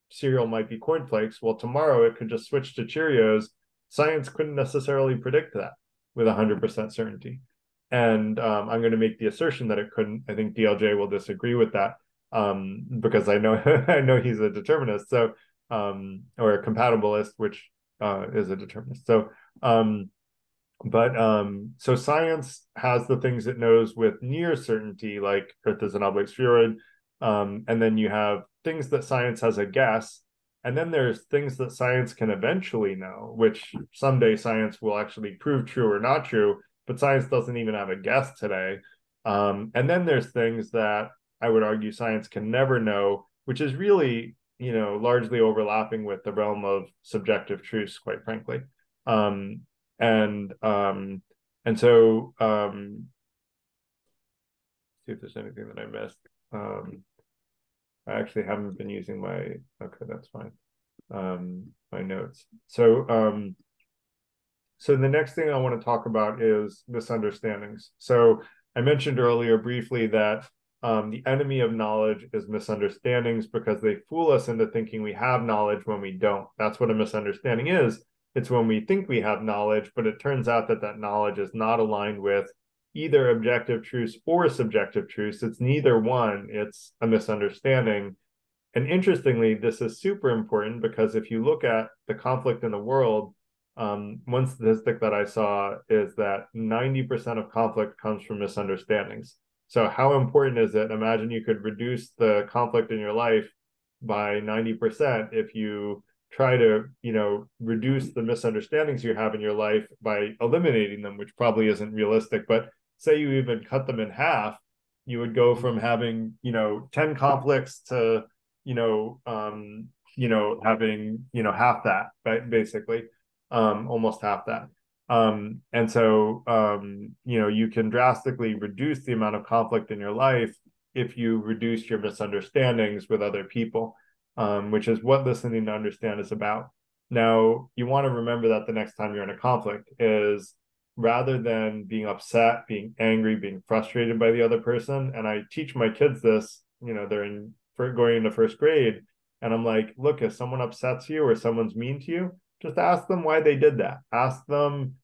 cereal might be cornflakes. Well, tomorrow it could just switch to Cheerios. Science couldn't necessarily predict that with 100% certainty. And I'm going to make the assertion that it couldn't. I think DLJ will disagree with that because I know I know he's a determinist, so or a compatibilist, which is a determinist. So, so science has the things it knows with near certainty, like Earth is an oblate spheroid, and then you have things that science has a guess, and then there's things that science can eventually know, which someday science will actually prove true or not true. But science doesn't even have a guess today. And then there's things that I would argue science can never know, which is really, largely overlapping with the realm of subjective truths, quite frankly. And so see if there's anything that I missed. I actually haven't been using my, okay, that's fine. My notes. So the next thing I want to talk about is misunderstandings. So I mentioned earlier briefly that the enemy of knowledge is misunderstandings, because they fool us into thinking we have knowledge when we don't. That's what a misunderstanding is. It's when we think we have knowledge, but it turns out that that knowledge is not aligned with either objective truths or subjective truths. It's neither one. It's a misunderstanding. And interestingly, this is super important because if you look at the conflict in the world, one statistic that I saw is that 90% of conflict comes from misunderstandings. So how important is it? Imagine you could reduce the conflict in your life by 90% if you try to, reduce the misunderstandings you have in your life by eliminating them, which probably isn't realistic. But say you even cut them in half, you would go from having, 10 conflicts to, having, half that, right? Basically. Almost half that. And so, you can drastically reduce the amount of conflict in your life if you reduce your misunderstandings with other people, which is what listening to understand is about. Now, you want to remember that the next time you're in a conflict is, rather than being upset, being angry, being frustrated by the other person, and I teach my kids this, they're going into first grade, and I'm like, look, if someone upsets you or someone's mean to you, just ask them why they did that. Ask them,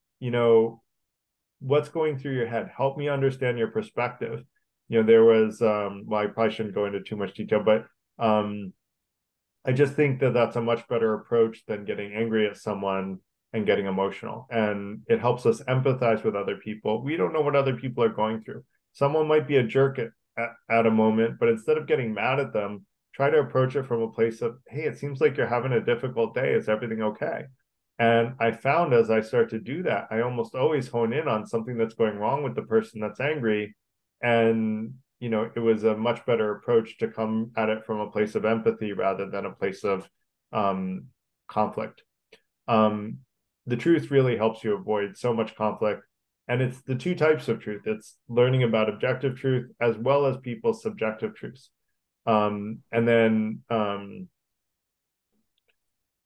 what's going through your head. Help me understand your perspective. There was, well, I probably shouldn't go into too much detail, but I just think that that's a much better approach than getting angry at someone and getting emotional. And it helps us empathize with other people. We don't know what other people are going through. Someone might be a jerk at a moment, but instead of getting mad at them, try to approach it from a place of, hey, it seems like you're having a difficult day. Is everything okay? And I found as I start to do that, I almost always hone in on something that's going wrong with the person that's angry. And, it was a much better approach to come at it from a place of empathy rather than a place of conflict. The truth really helps you avoid so much conflict. And it's the two types of truth. It's learning about objective truth as well as people's subjective truths. And then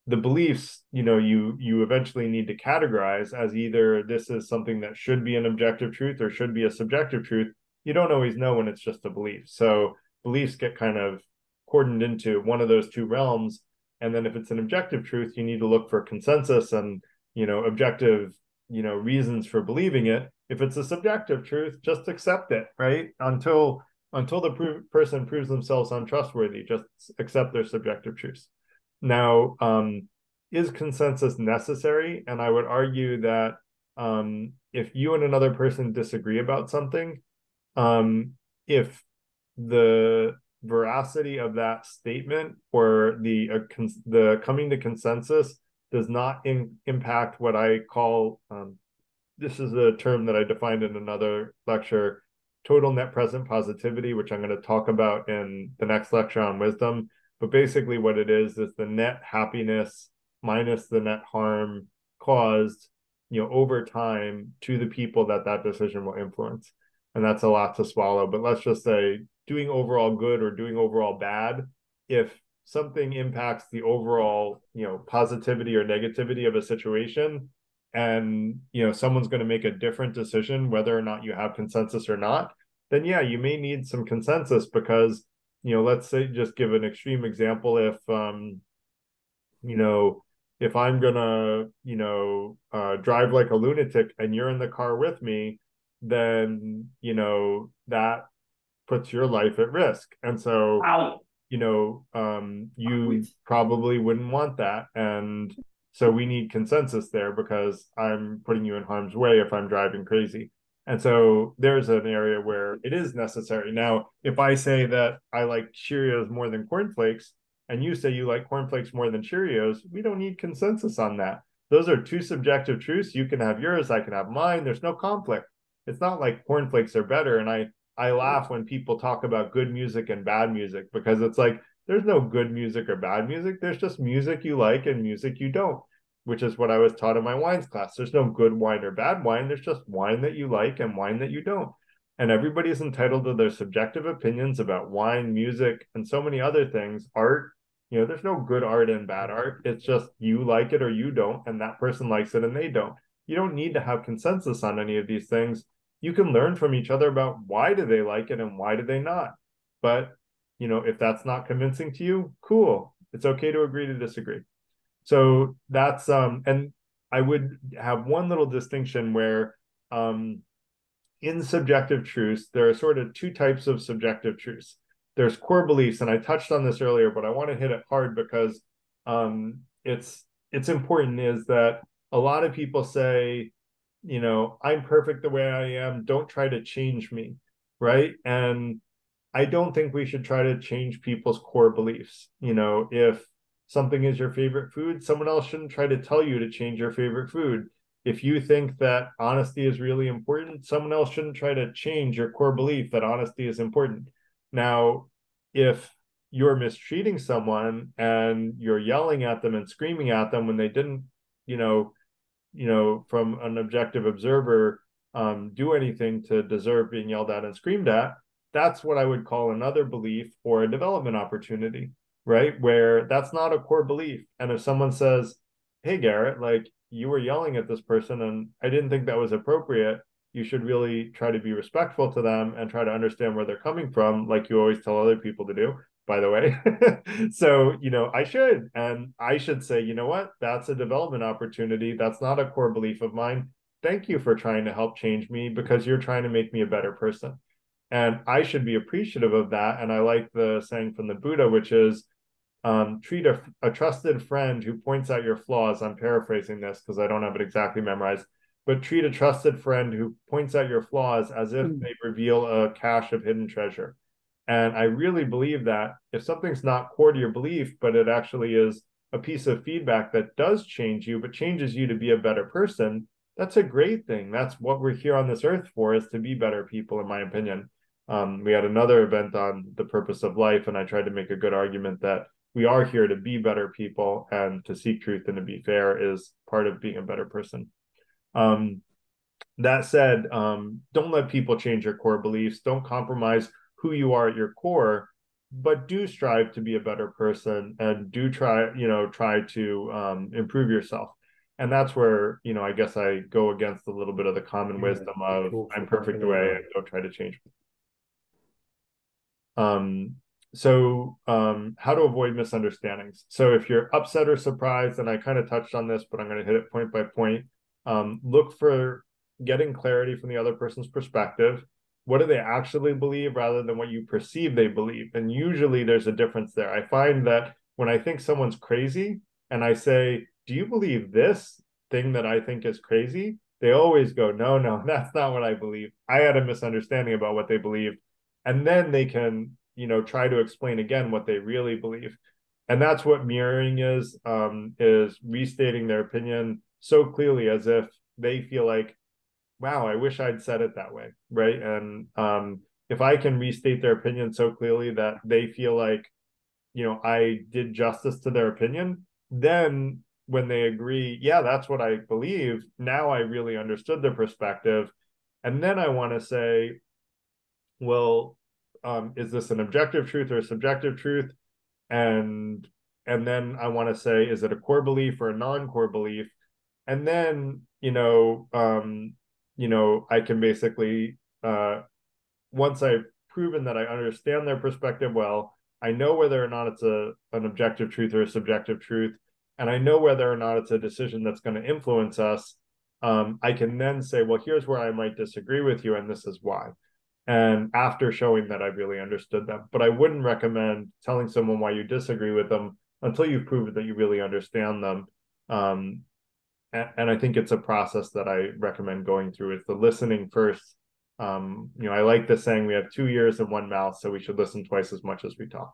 the beliefs, you eventually need to categorize as either this is something that should be an objective truth or should be a subjective truth. You don't always know when it's just a belief. So beliefs get kind of cordoned into one of those two realms. And then if it's an objective truth, you need to look for consensus and, objective, reasons for believing it. If it's a subjective truth, just accept it, right? Until the person proves themselves untrustworthy, just accept their subjective truths. Now, is consensus necessary? And I would argue that if you and another person disagree about something, if the veracity of that statement or the coming to consensus does not impact what I call, this is a term that I defined in another lecture, total net present positivity, which I'm going to talk about in the next lecture on wisdom. But basically what it is the net happiness minus the net harm caused, over time to the people that decision will influence. And that's a lot to swallow. But let's just say doing overall good or doing overall bad, if something impacts the overall, positivity or negativity of a situation, and, someone's going to make a different decision, whether or not you have consensus or not, then yeah, you may need some consensus because, let's say, just give an extreme example. If, if I'm gonna, drive like a lunatic and you're in the car with me, then, that puts your life at risk. And so, you probably wouldn't want that. And so we need consensus there because I'm putting you in harm's way if I'm driving crazy. And so there's an area where it is necessary. Now, if I say that I like Cheerios more than cornflakes, and you say you like cornflakes more than Cheerios, we don't need consensus on that. Those are two subjective truths. You can have yours, I can have mine. There's no conflict. It's not like cornflakes are better. And I laugh when people talk about good music and bad music, because it's like, there's no good music or bad music. There's just music you like and music you don't, which is what I was taught in my wines class. There's no good wine or bad wine. There's just wine that you like and wine that you don't. And everybody is entitled to their subjective opinions about wine, music, and so many other things. Art, there's no good art and bad art. It's just you like it or you don't, and that person likes it and they don't. You don't need to have consensus on any of these things. You can learn from each other about why do they like it and why do they not. But, if that's not convincing to you, cool. It's okay to agree to disagree. So that's, and I would have one little distinction where in subjective truths, there are sort of two types of subjective truths. There's core beliefs, and I touched on this earlier, but I want to hit it hard because it's important, is that a lot of people say, I'm perfect the way I am, don't try to change me, right? And I don't think we should try to change people's core beliefs. If something is your favorite food, someone else shouldn't try to tell you to change your favorite food. If you think that honesty is really important, someone else shouldn't try to change your core belief that honesty is important. Now, if you're mistreating someone and you're yelling at them and screaming at them when they didn't, from an objective observer, do anything to deserve being yelled at and screamed at, that's what I would call another belief or a development opportunity, right? Where that's not a core belief. And if someone says, hey, Garrett, like, you were yelling at this person and I didn't think that was appropriate, you should really try to be respectful to them and try to understand where they're coming from, like you always tell other people to do. by the way. So, I should. And I should say, you know what? That's a development opportunity. That's not a core belief of mine. Thank you for trying to help change me because you're trying to make me a better person. And I should be appreciative of that. And I like the saying from the Buddha, which is, treat a trusted friend who points out your flaws. I'm paraphrasing this because I don't have it exactly memorized, but treat a trusted friend who points out your flaws as if they reveal a cache of hidden treasure. And I really believe that if something's not core to your belief, but it actually is a piece of feedback that does change you, but changes you to be a better person, that's a great thing. That's what we're here on this earth for, is to be better people, in my opinion. We had another event on the purpose of life, and I tried to make a good argument that we are here to be better people, and to seek truth and to be fair is part of being a better person. That said, don't let people change your core beliefs. Don't compromise who you are at your core, but do strive to be a better person, and do try to improve yourself. And that's where, I guess I go against a little bit of the common wisdom of I'm perfect the way and don't try to change me. How to avoid misunderstandings. So if you're upset or surprised, and I kind of touched on this, but I'm going to hit it point by point, look for getting clarity from the other person's perspective. What do they actually believe rather than what you perceive they believe? And usually there's a difference there. I find that when I think someone's crazy and I say, do you believe this thing that I think is crazy? They always go, no, that's not what I believe. I had a misunderstanding about what they believe. And then they can, try to explain again what they really believe. And that's what mirroring is restating their opinion so clearly as if they feel like, wow, I wish I'd said it that way, right? And if I can restate their opinion so clearly that they feel like, I did justice to their opinion, then when they agree, yeah, that's what I believe, now I really understood their perspective. And then I want to say, well, is this an objective truth or a subjective truth? And then I want to say, is it a core belief or a non-core belief? And then, I can basically, once I've proven that I understand their perspective well, I know whether or not it's an objective truth or a subjective truth, and I know whether or not it's a decision that's going to influence us. I can then say, well, here's where I might disagree with you, and this is why. And after showing that I really understood them. But I wouldn't recommend telling someone why you disagree with them until you've proven that you really understand them. And I think it's a process that I recommend going through. It's the listening first. I like the saying, we have 2 ears and 1 mouth, so we should listen twice as much as we talk.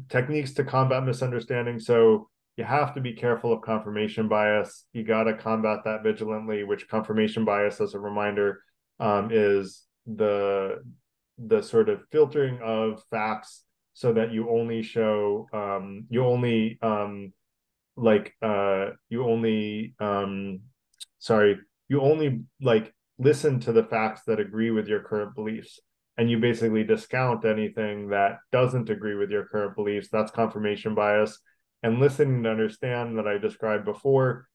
Techniques to combat misunderstanding. So you have to be careful of confirmation bias. You got to combat that vigilantly, which confirmation bias, as a reminder, is the sort of filtering of facts so that you only show, you only listen to the facts that agree with your current beliefs, and you basically discount anything that doesn't agree with your current beliefs. That's confirmation bias. And listening to understand, that I described before,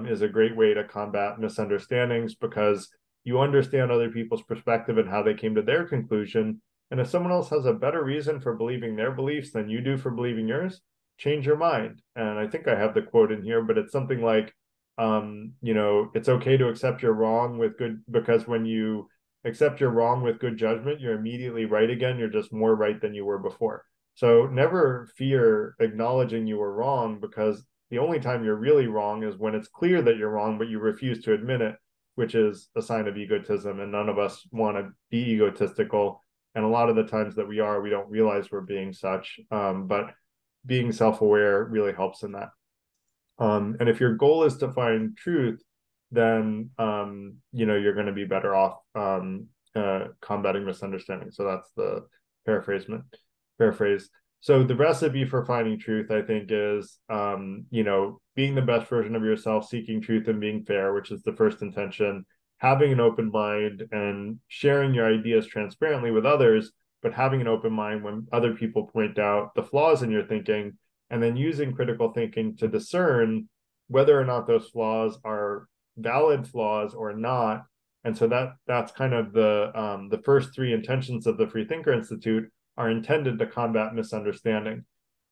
is a great way to combat misunderstandings, because you understand other people's perspective and how they came to their conclusion. And if someone else has a better reason for believing their beliefs than you do for believing yours, change your mind. And I think I have the quote in here, but it's something like, it's okay to accept you're wrong with good, because when you accept you're wrong with good judgment, you're immediately right again. You're just more right than you were before. So never fear acknowledging you were wrong, because the only time you're really wrong is when it's clear that you're wrong, but you refuse to admit it, which is a sign of egotism. And none of us want to be egotistical. And a lot of the times that we are, we don't realize we're being such. But being self-aware really helps in that. And if your goal is to find truth, then you're going to be better off combating misunderstanding. So that's the paraphrase. So the recipe for finding truth, I think, is being the best version of yourself, seeking truth and being fair, which is the first intention, having an open mind and sharing your ideas transparently with others, but having an open mind when other people point out the flaws in your thinking, and then using critical thinking to discern whether or not those flaws are valid flaws or not. And so that's kind of the first 3 intentions of the Free Thinker Institute are intended to combat misunderstanding.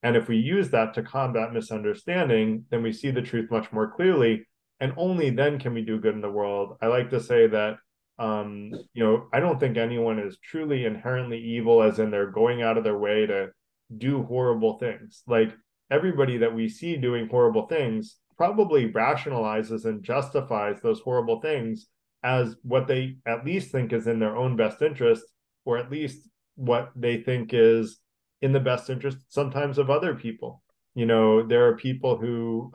And if we use that to combat misunderstanding, then we see the truth much more clearly. And only then can we do good in the world. I like to say that, I don't think anyone is truly inherently evil, as in they're going out of their way to do horrible things. Like, everybody that we see doing horrible things probably rationalizes and justifies those horrible things as what they at least think is in their own best interest, or at least what they think is in the best interest sometimes of other people. There are people who,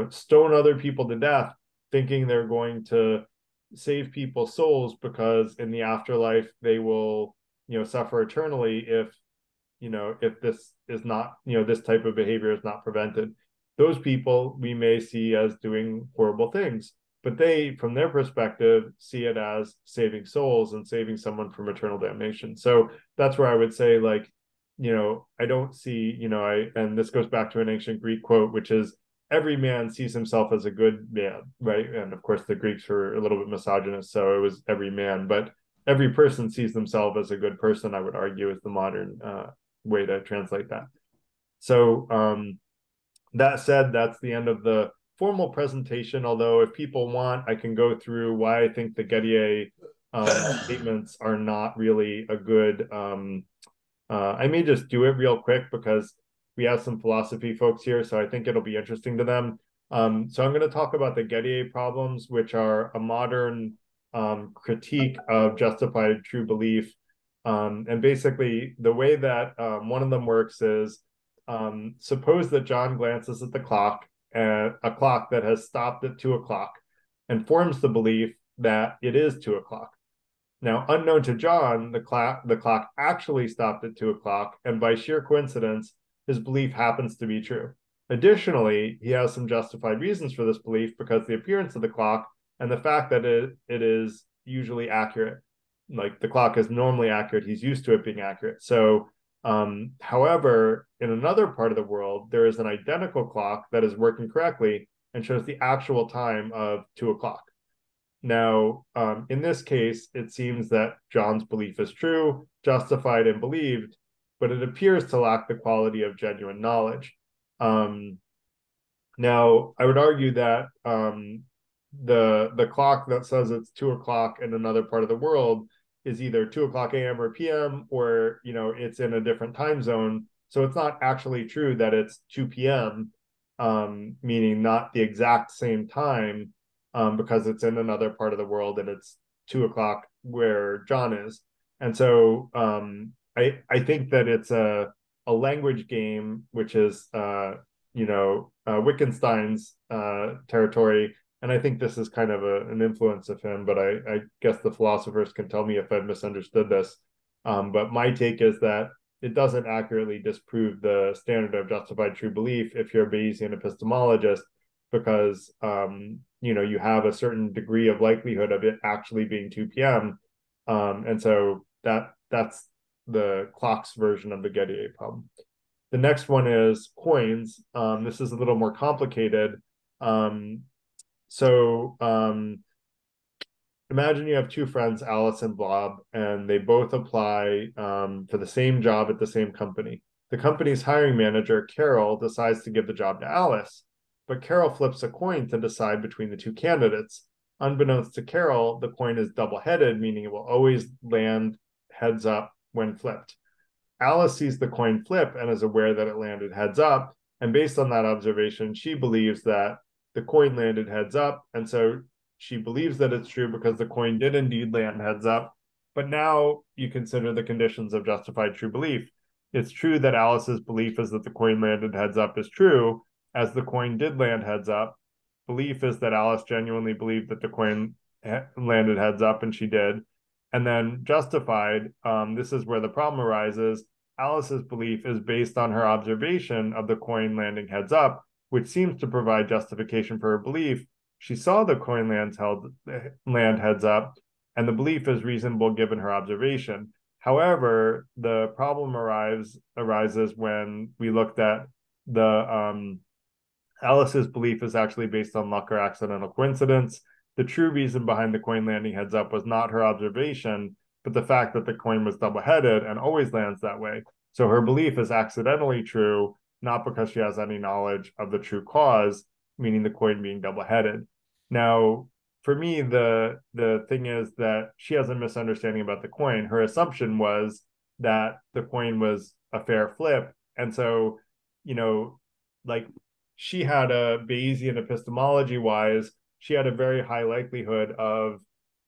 stone other people to death thinking they're going to save people's souls because in the afterlife they will, suffer eternally if this is not, this type of behavior is not prevented. Those people we may see as doing horrible things, but they, from their perspective, see it as saving souls and saving someone from eternal damnation. So that's where I would say, like, I don't see, and this goes back to an ancient Greek quote, which is, every man sees himself as a good man, right? And of course, the Greeks were a little bit misogynist, so it was every man, but every person sees themselves as a good person, I would argue, is the modern way to translate that. So that said, that's the end of the formal presentation, although if people want, I can go through why I think the Gettier statements are not really a good, I may just do it real quick because we have some philosophy folks here, so I think it'll be interesting to them. So I'm going to talk about the Gettier problems, which are a modern critique of justified true belief. And basically, the way that one of them works is, suppose that John glances at the clock, a clock that has stopped at 2 o'clock, and forms the belief that it is 2 o'clock. Now, unknown to John, the clock actually stopped at 2 o'clock, and by sheer coincidence, his belief happens to be true. Additionally, he has some justified reasons for this belief because the appearance of the clock and the fact that it is usually accurate. Like, the clock is normally accurate. He's used to it being accurate. So, however, in another part of the world, there is an identical clock that is working correctly and shows the actual time of 2 o'clock. Now, in this case, it seems that John's belief is true, justified, and believed, but it appears to lack the quality of genuine knowledge. Now, I would argue that the clock that says it's 2 o'clock in another part of the world is either 2 o'clock a.m. or p.m., or it's in a different time zone. So it's not actually true that it's 2 p.m., meaning not the exact same time, because it's in another part of the world and it's 2 o'clock where John is. And so I think that it's a language game, which is Wittgenstein's territory. And I think this is kind of an influence of him, but I guess the philosophers can tell me if I've misunderstood this. But my take is that it doesn't accurately disprove the standard of justified true belief if you're a Bayesian epistemologist, because you have a certain degree of likelihood of it actually being 2 p.m. And so that's the clock's version of the Gettier problem. The next one is coins. This is a little more complicated. So imagine you have two friends, Alice and Bob, and they both apply for the same job at the same company. The company's hiring manager, Carol, decides to give the job to Alice, but Carol flips a coin to decide between the two candidates. Unbeknownst to Carol, the coin is double-headed, meaning it will always land heads up when flipped. Alice sees the coin flip and is aware that it landed heads up, and based on that observation, she believes that the coin landed heads up, and so she believes that it's true because the coin did indeed land heads up. But now you consider the conditions of justified true belief. It's true that Alice's belief is that the coin landed heads up is true, as the coin did land heads up. Belief is that Alice genuinely believed that the coin landed heads up, and she did. And then justified, this is where the problem arises. Alice's belief is based on her observation of the coin landing heads up, which seems to provide justification for her belief. She saw the coin land heads up, and the belief is reasonable given her observation. However, the problem arises when we looked at the Alice's belief is actually based on luck or accidental coincidence. The true reason behind the coin landing heads up was not her observation, but the fact that the coin was double-headed and always lands that way. So her belief is accidentally true, not because she has any knowledge of the true cause, meaning the coin being double-headed. Now, for me, the thing is that she has a misunderstanding about the coin. Her assumption was that the coin was a fair flip. And so, like she had a Bayesian epistemology wise, she had a very high likelihood of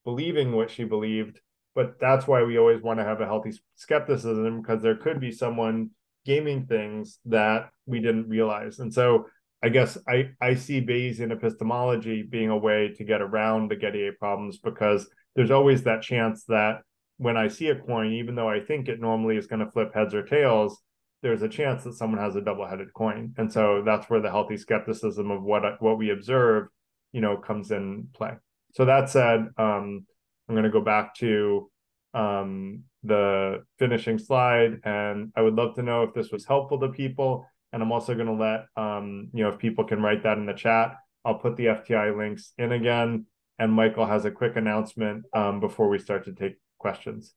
believing what she believed. But that's why we always want to have a healthy skepticism, because there could be someone gaming things that we didn't realize. And so I guess I see Bayesian epistemology being a way to get around the Gettier problems, because there's always that chance that when I see a coin, even though I think it normally is going to flip heads or tails, there's a chance that someone has a double-headed coin. And so that's where the healthy skepticism of what we observe, comes in play. So that said, I'm going to go back to the finishing slide, and I would love to know if this was helpful to people. And I'm also going to let, if people can write that in the chat, I'll put the FTI links in again. And Michael has a quick announcement before we start to take questions.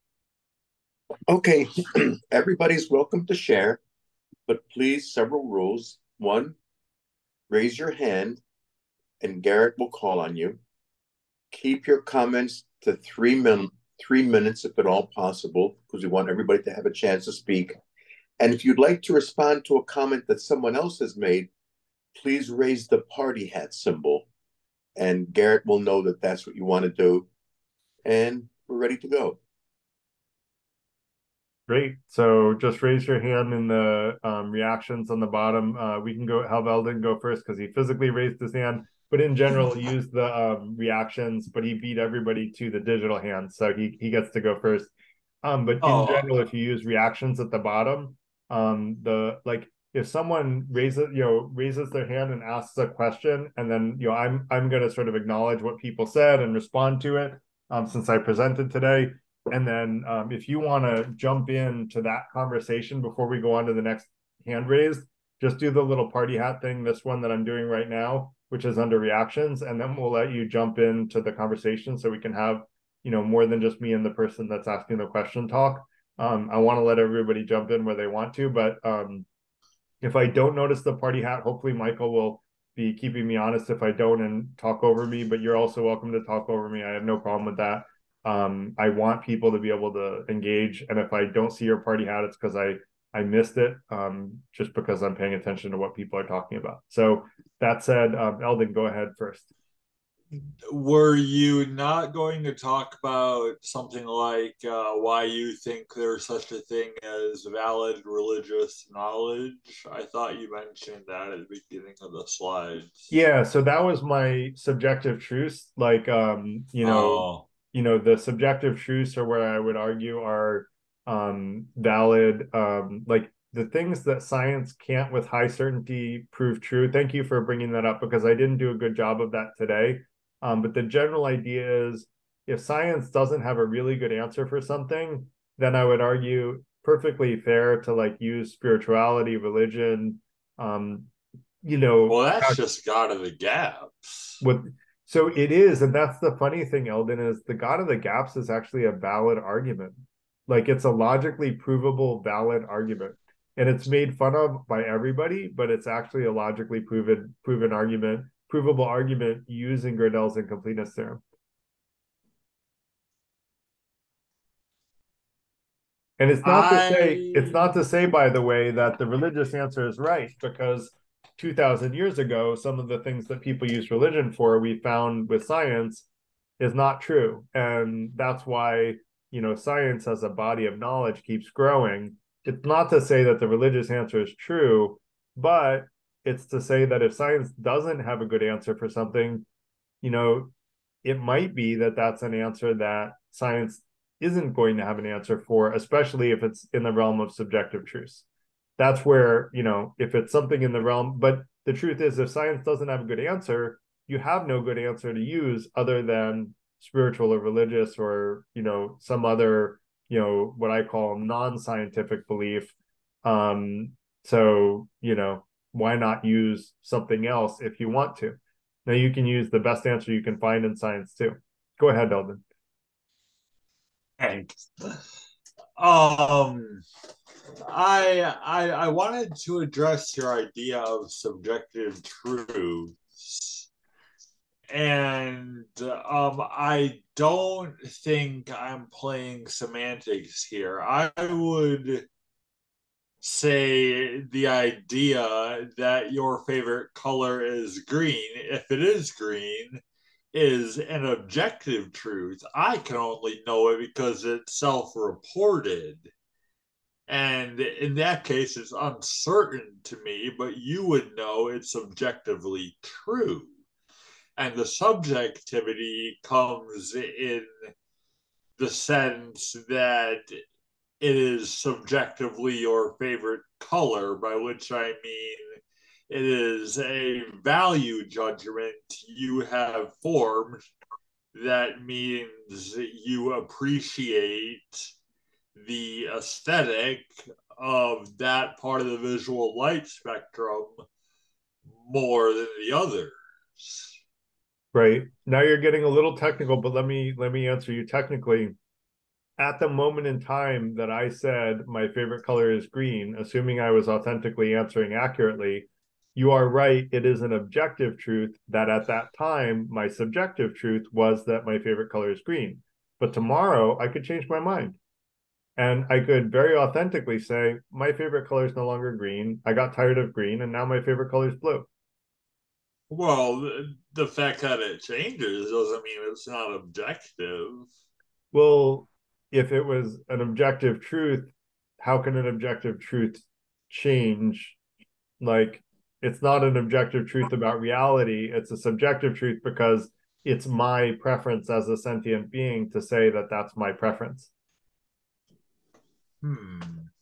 Okay, everybody's welcome to share, but please, several rules. One, raise your hand and Garrett will call on you. Keep your comments to 3 minutes if at all possible, because we want everybody to have a chance to speak. And if you'd like to respond to a comment that someone else has made, please raise the party hat symbol, and Garrett will know that that's what you want to do. And we're ready to go. Great. So just raise your hand in the reactions on the bottom. We can have Eldon go first because he physically raised his hand, but in general, use the reactions, but he beat everybody to the digital hand. So he gets to go first. But in general, if you use reactions at the bottom, if someone raises their hand and asks a question, and then I'm going to sort of acknowledge what people said and respond to it, since I presented today. And then if you want to jump into that conversation before we go on to the next hand raised, just do the little party hat thing, this one that I'm doing right now, which is under reactions, and then we'll let you jump into the conversation so we can have more than just me and the person that's asking the question talk. I want to let everybody jump in where they want to, but if I don't notice the party hat, hopefully Michael will be keeping me honest if I don't and talk over me, but you're also welcome to talk over me. I have no problem with that. I want people to be able to engage, and if I don't see your party hat, it's because I missed it, just because I'm paying attention to what people are talking about. So that said, Eldon, go ahead first. Were you not going to talk about something like why you think there's such a thing as valid religious knowledge? I thought you mentioned that at the beginning of the slides. Yeah, so that was my subjective truths. The subjective truths are where I would argue are valid, like the things that science can't with high certainty prove true. Thank you for bringing that up, because I didn't do a good job of that today. But the general idea is, if science doesn't have a really good answer for something, then I would argue perfectly fair to use spirituality, religion, well, that's just God of the gaps. So it is, and that's the funny thing, Eldon, is the God of the gaps is actually a valid argument. It's a logically provable, valid argument. And it's made fun of by everybody, but it's actually a logically proven argument, provable argument using Gödel's incompleteness theorem. And it's not to say, by the way, that the religious answer is right, because 2,000 years ago, some of the things that people use religion for, we found with science, is not true. And that's why, science as a body of knowledge keeps growing. It's not to say that the religious answer is true, but it's to say that if science doesn't have a good answer for something, it might be that that's an answer that science isn't going to have an answer for, especially if it's in the realm of subjective truths. That's where, if it's something in the realm, but the truth is, if science doesn't have a good answer, you have no good answer to use other than spiritual or religious or, some other, what I call non-scientific belief. So, why not use something else if you want to? Now you can use the best answer you can find in science too. Go ahead, Eldon. Thanks. Um, I wanted to address your idea of subjective truths, and I don't think I'm playing semantics here. I would say the idea that your favorite color is green, if it is green, is an objective truth. I can only know it because it's self reported. And in that case, it's uncertain to me, but you would know it's objectively true. And the subjectivity comes in the sense that it is subjectively your favorite color, by which I mean it is a value judgment you have formed that means you appreciate the aesthetic of that part of the visual light spectrum more than the others. Right. Now you're getting a little technical, but let me answer you technically. At the moment in time that I said my favorite color is green, assuming I was authentically answering accurately, you are right. It is an objective truth that at that time, my subjective truth was that my favorite color is green. But tomorrow I could change my mind. And I could very authentically say, my favorite color is no longer green. I got tired of green, and now my favorite color is blue. Well, the fact that it changes doesn't mean it's not objective. Well, if it was an objective truth, how can an objective truth change? Like, it's not an objective truth about reality. It's a subjective truth because it's my preference as a sentient being to say that that's my preference.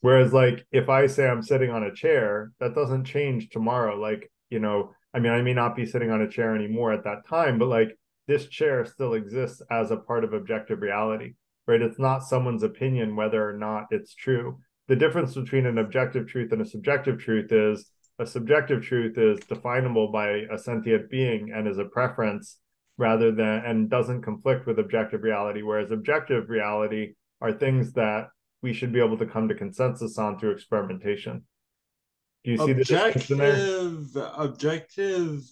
Whereas, like, if I say I'm sitting on a chair, that doesn't change tomorrow. Like, I mean, I may not be sitting on a chair anymore at that time, but like this chair still exists as a part of objective reality, right? It's not someone's opinion whether or not it's true. The difference between an objective truth and a subjective truth is a subjective truth is definable by a sentient being and is a preference rather than, and doesn't conflict with objective reality, whereas objective reality are things that we should be able to come to consensus on through experimentation. Do you see the difference in there? Objective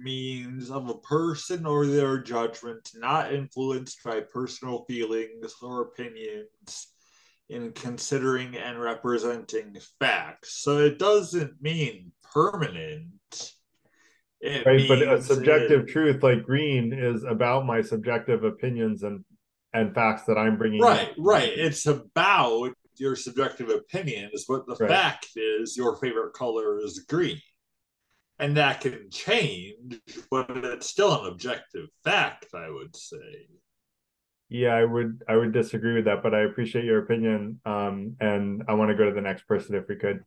means of a person or their judgment not influenced by personal feelings or opinions in considering and representing facts. So it doesn't mean permanent. It Right, but a means subjective truth like green is about my subjective opinions and facts that I'm bringing right, in. right. It's about your subjective opinions, but the Right. fact is your favorite color is green. And that can change, but it's still an objective fact, I would say. Yeah, I would disagree with that, but I appreciate your opinion. And I want to go to the next person if we could.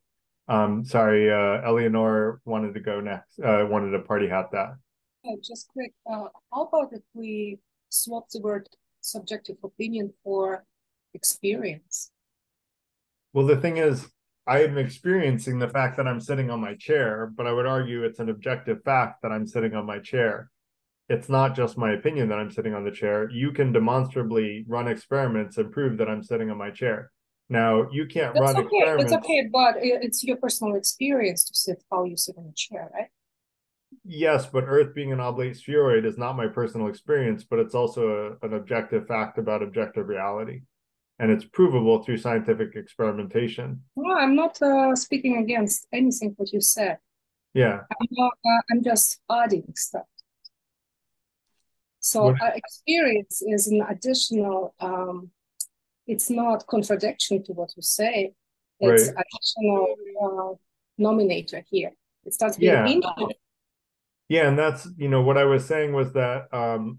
Sorry, Eleanor wanted to go next, wanted to party hat that. Just quick, how about if we swap the word subjective opinion for experience? Well, the thing is, I am experiencing the fact that I'm sitting on my chair, but I would argue it's an objective fact that I'm sitting on my chair. It's not just my opinion that I'm sitting on the chair. You can demonstrably run experiments and prove that I'm sitting on my chair. Now, you can't run experiments. That's okay, but it's your personal experience to sit how you sit on a chair, right? Yes, but Earth being an oblate spheroid is not my personal experience, but it's also an objective fact about objective reality. And it's provable through scientific experimentation. No, I'm not speaking against anything what you said. Yeah. I'm just adding stuff. So experience is an additional, it's not contradiction to what you say. It's right. additional nominator here. It starts being infinite. Yeah, and that's, what I was saying was that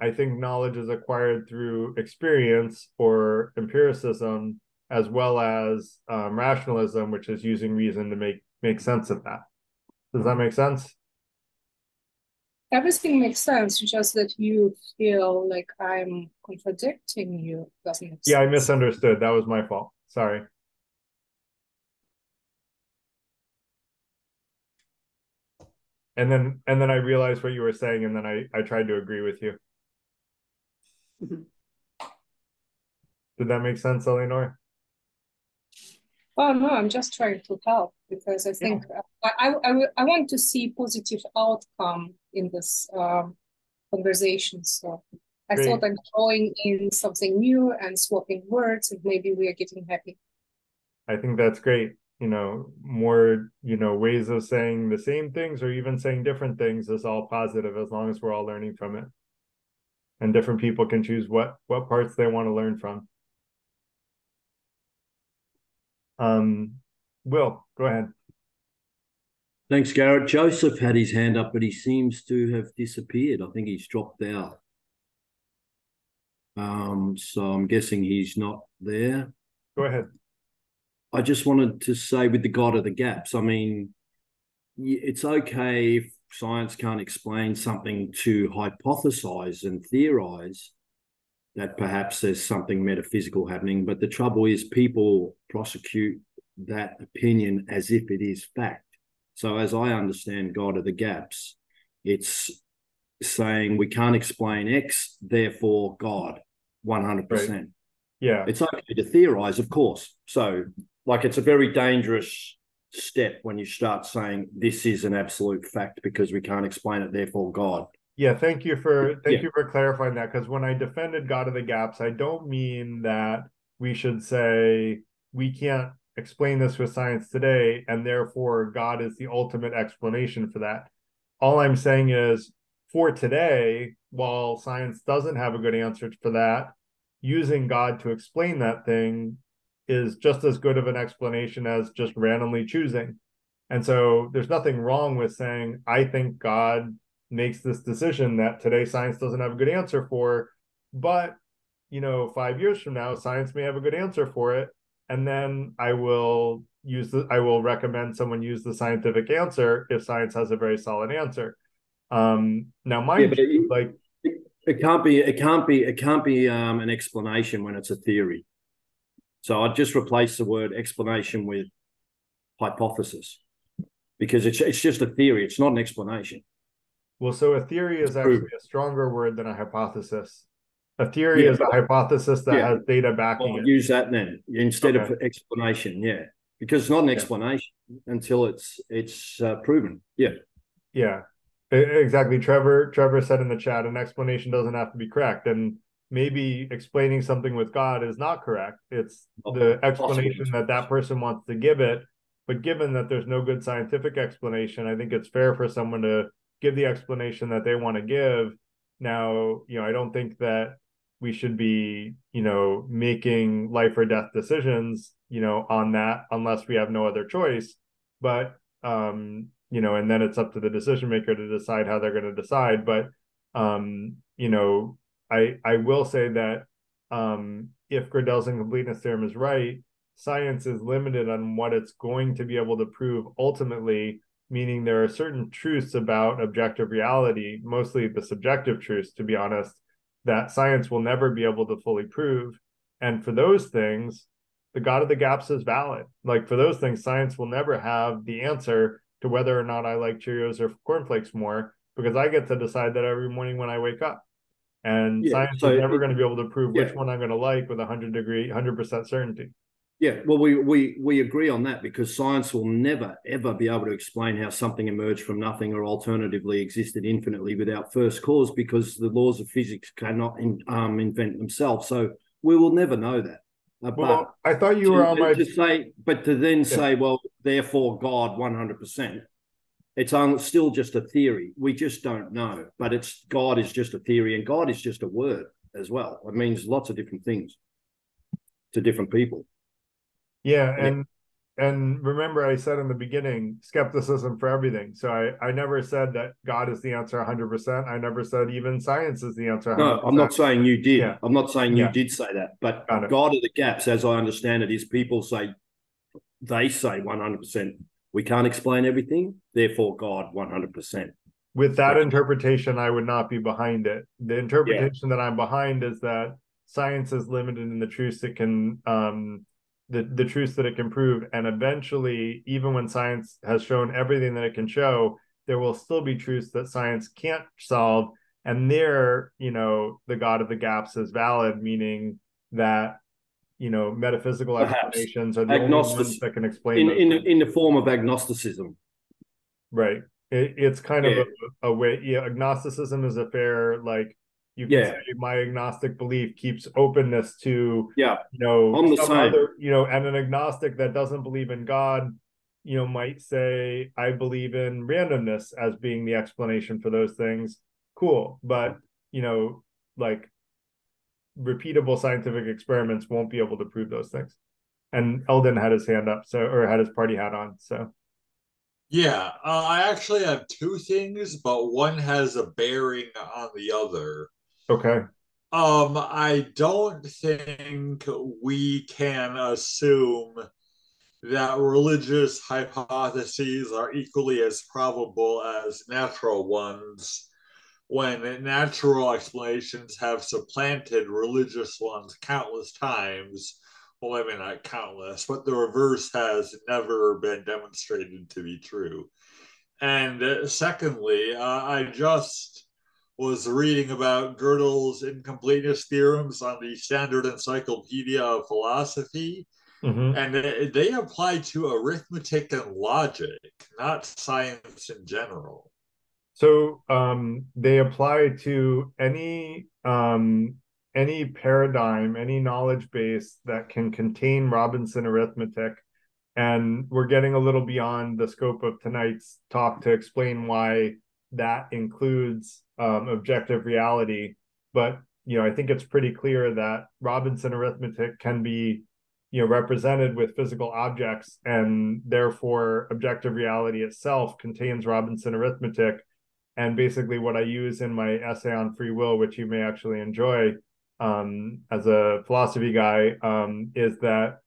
I think knowledge is acquired through experience or empiricism, as well as rationalism, which is using reason to make sense of that. Does that make sense? Everything makes sense, just that you feel like I'm contradicting you doesn't make sense. Yeah, I misunderstood. That was my fault. Sorry. And then I realized what you were saying, and then I tried to agree with you. Did that make sense, Eleanor? Oh no, I'm just trying to help because I think I want to see positive outcome in this conversation. So I thought I'm throwing in something new and swapping words, and maybe we are getting happy. I think that's great. More, ways of saying the same things or even saying different things is all positive as long as we're all learning from it. And different people can choose what parts they want to learn from. Will, go ahead. Thanks, Garrett. Joseph had his hand up, but he seems to have disappeared. I think he's dropped out. So I'm guessing he's not there. Go ahead. I just wanted to say with the God of the gaps, I mean, it's okay if science can't explain something to hypothesize and theorize that perhaps there's something metaphysical happening. But the trouble is people prosecute that opinion as if it is fact. So as I understand God of the gaps, it's saying we can't explain X, therefore God, 100%. Right. Yeah. It's okay to theorize, of course. So like it's a very dangerous step when you start saying this is an absolute fact because we can't explain it, therefore God. Yeah, thank you for clarifying that, because when I defended God of the gaps, I don't mean that we should say we can't explain this with science today and therefore God is the ultimate explanation for that. All I'm saying is for today, while science doesn't have a good answer for that, using God to explain that thing is just as good of an explanation as just randomly choosing. And so there's nothing wrong with saying, I think God makes this decision that today science doesn't have a good answer for, but 5 years from now, science may have a good answer for it. And then I will recommend someone use the scientific answer if science has a very solid answer. Now, mind you, like it can't be an explanation when it's a theory. So I'd just replace the word explanation with hypothesis, because it's just a theory. It's not an explanation. Well, so a theory is actually a stronger word than a hypothesis. A theory is a hypothesis that has data backing it. Use that then instead of explanation, because it's not an explanation until it's proven. Yeah, exactly. Trevor said in the chat, an explanation doesn't have to be correct, and maybe explaining something with God is not correct. It's the explanation that person wants to give it. But given that there's no good scientific explanation, I think it's fair for someone to give the explanation that they want to give. Now, I don't think that we should be, making life or death decisions, on that unless we have no other choice. But, and then it's up to the decision maker to decide how they're going to decide. But, I will say that if Gödel's incompleteness theorem is right, science is limited on what it's going to be able to prove ultimately, meaning there are certain truths about objective reality, mostly the subjective truths, to be honest, that science will never be able to fully prove. And for those things, the God of the gaps is valid. Like for those things, science will never have the answer to whether or not I like Cheerios or cornflakes more, because I get to decide that every morning when I wake up. And science is never going to be able to prove which one I'm going to like with 100% certainty. Yeah, well, we agree on that, because science will never, ever be able to explain how something emerged from nothing or alternatively existed infinitely without first cause, because the laws of physics cannot invent themselves. So we will never know that. Well, I thought you were on my... say, well, therefore God 100%. It's still just a theory. We just don't know. But God is just a theory, and God is just a word as well. It means lots of different things to different people. Yeah, and remember I said in the beginning, skepticism for everything. So I never said that God is the answer 100%. I never said even science is the answer 100%. No, I'm not saying you did. Yeah. I'm not saying you did say that. But God of the gaps, as I understand it, is people say 100%. We can't explain everything, therefore God 100%. With that interpretation, I would not be behind it. The interpretation that I'm behind is that science is limited in the truths it can the truths that it can prove, and eventually, even when science has shown everything that it can show, there will still be truths that science can't solve, and there, the God of the gaps is valid, meaning that metaphysical Perhaps. explanations are the only ones that can explain in the form of agnosticism. Right. It's kind of a way. Yeah, agnosticism is a fair, like, you can say my agnostic belief keeps openness to some other, and an agnostic that doesn't believe in God, might say, I believe in randomness as being the explanation for those things. Cool. But like, repeatable scientific experiments won't be able to prove those things. And Eldon had his hand up, or had his party hat on. So yeah, I actually have two things, but one has a bearing on the other. Okay. I don't think we can assume that religious hypotheses are equally as probable as natural ones when natural explanations have supplanted religious ones countless times. Well, I mean, not countless, but the reverse has never been demonstrated to be true. And secondly, I just was reading about Gödel's incompleteness theorems on the Standard Encyclopedia of Philosophy, and they apply to arithmetic and logic, not science in general. So they apply to any paradigm, any knowledge base that can contain Robinson arithmetic. And we're getting a little beyond the scope of tonight's talk to explain why that includes objective reality. But I think it's pretty clear that Robinson arithmetic can be represented with physical objects, and therefore objective reality itself contains Robinson arithmetic. And basically what I use in my essay on free will, which you may actually enjoy as a philosophy guy, is that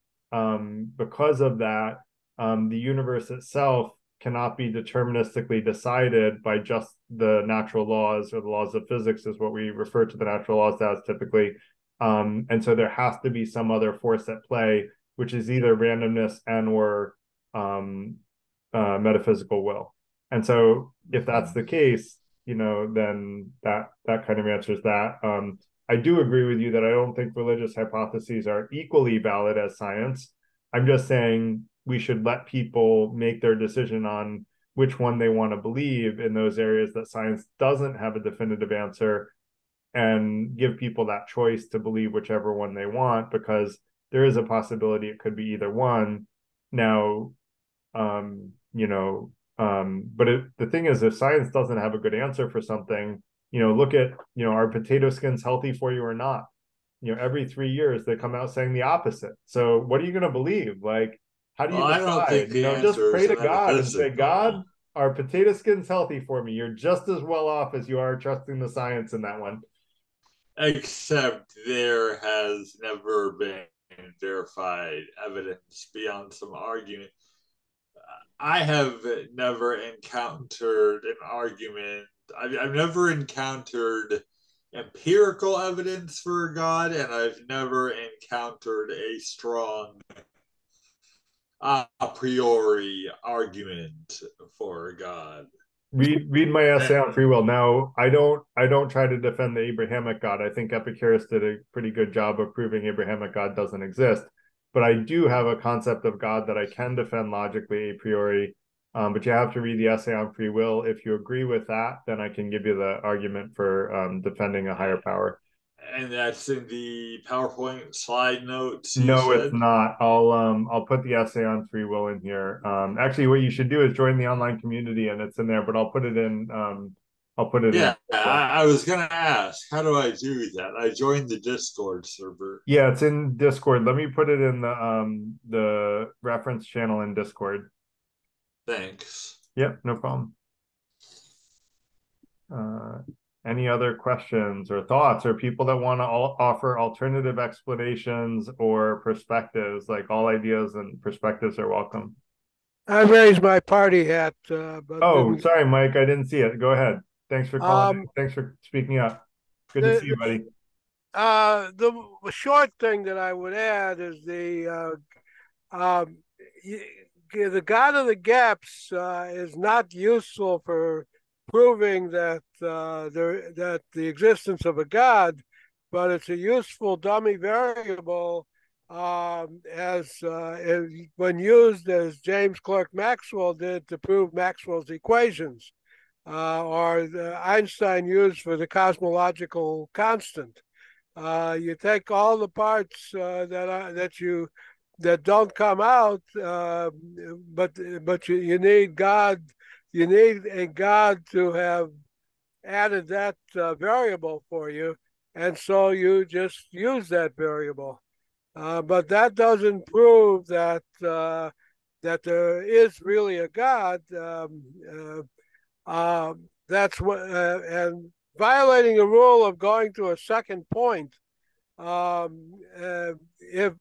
because of that, the universe itself cannot be deterministically decided by just the natural laws, or the laws of physics is what we refer to the natural laws as typically. And so there has to be some other force at play, which is either randomness and or metaphysical will. And so if that's the case, then that kind of answers that. I do agree with you that I don't think religious hypotheses are equally valid as science. I'm just saying we should let people make their decision on which one they want to believe in those areas that science doesn't have a definitive answer, and give people that choice to believe whichever one they want, because there is a possibility it could be either one. Now, but the thing is, if science doesn't have a good answer for something, look at, are potato skins healthy for you or not? Every 3 years they come out saying the opposite. So what are you going to believe? Like, how do you decide? I don't think the answer just pray is to God and say, metaphysical. God, are potato skins healthy for me? You're just as well off as you are trusting the science in that one. Except there has never been verified evidence beyond some argument. I have never encountered an argument. I've never encountered empirical evidence for God, and I've never encountered a strong a priori argument for God. Read my essay on free will. Now, I don't try to defend the Abrahamic God. I think Epicurus did a pretty good job of proving Abrahamic God doesn't exist. But I do have a concept of God that I can defend logically a priori. But you have to read the essay on free will. If you agree with that, then I can give you the argument for defending a higher power. And that's in the PowerPoint slide notes. No, it's not. I'll put the essay on free will in here. Actually, what you should do is join the online community, and it's in there. But I'll put it in. Yeah, I was gonna ask, how do I do that? I joined the Discord server. Yeah, it's in Discord. Let me put it in the reference channel in Discord. Thanks. Yep, no problem. Any other questions or thoughts, or people that want to offer alternative explanations or perspectives? Like, all ideas and perspectives are welcome. I raised my party hat. But sorry, Mike, I didn't see it. Go ahead. Thanks for calling. Thanks for speaking up. Good to see you, buddy. The short thing that I would add is the God of the gaps is not useful for proving that the existence of a God, but it's a useful dummy variable when used as James Clerk Maxwell did to prove Maxwell's equations, or Einstein used for the cosmological constant. You take all the parts that don't come out, but you need God. You need a God to have added that variable for you, and so you just use that variable. But that doesn't prove that that there is really a God. That's what, and violating the rule of going to a second point. If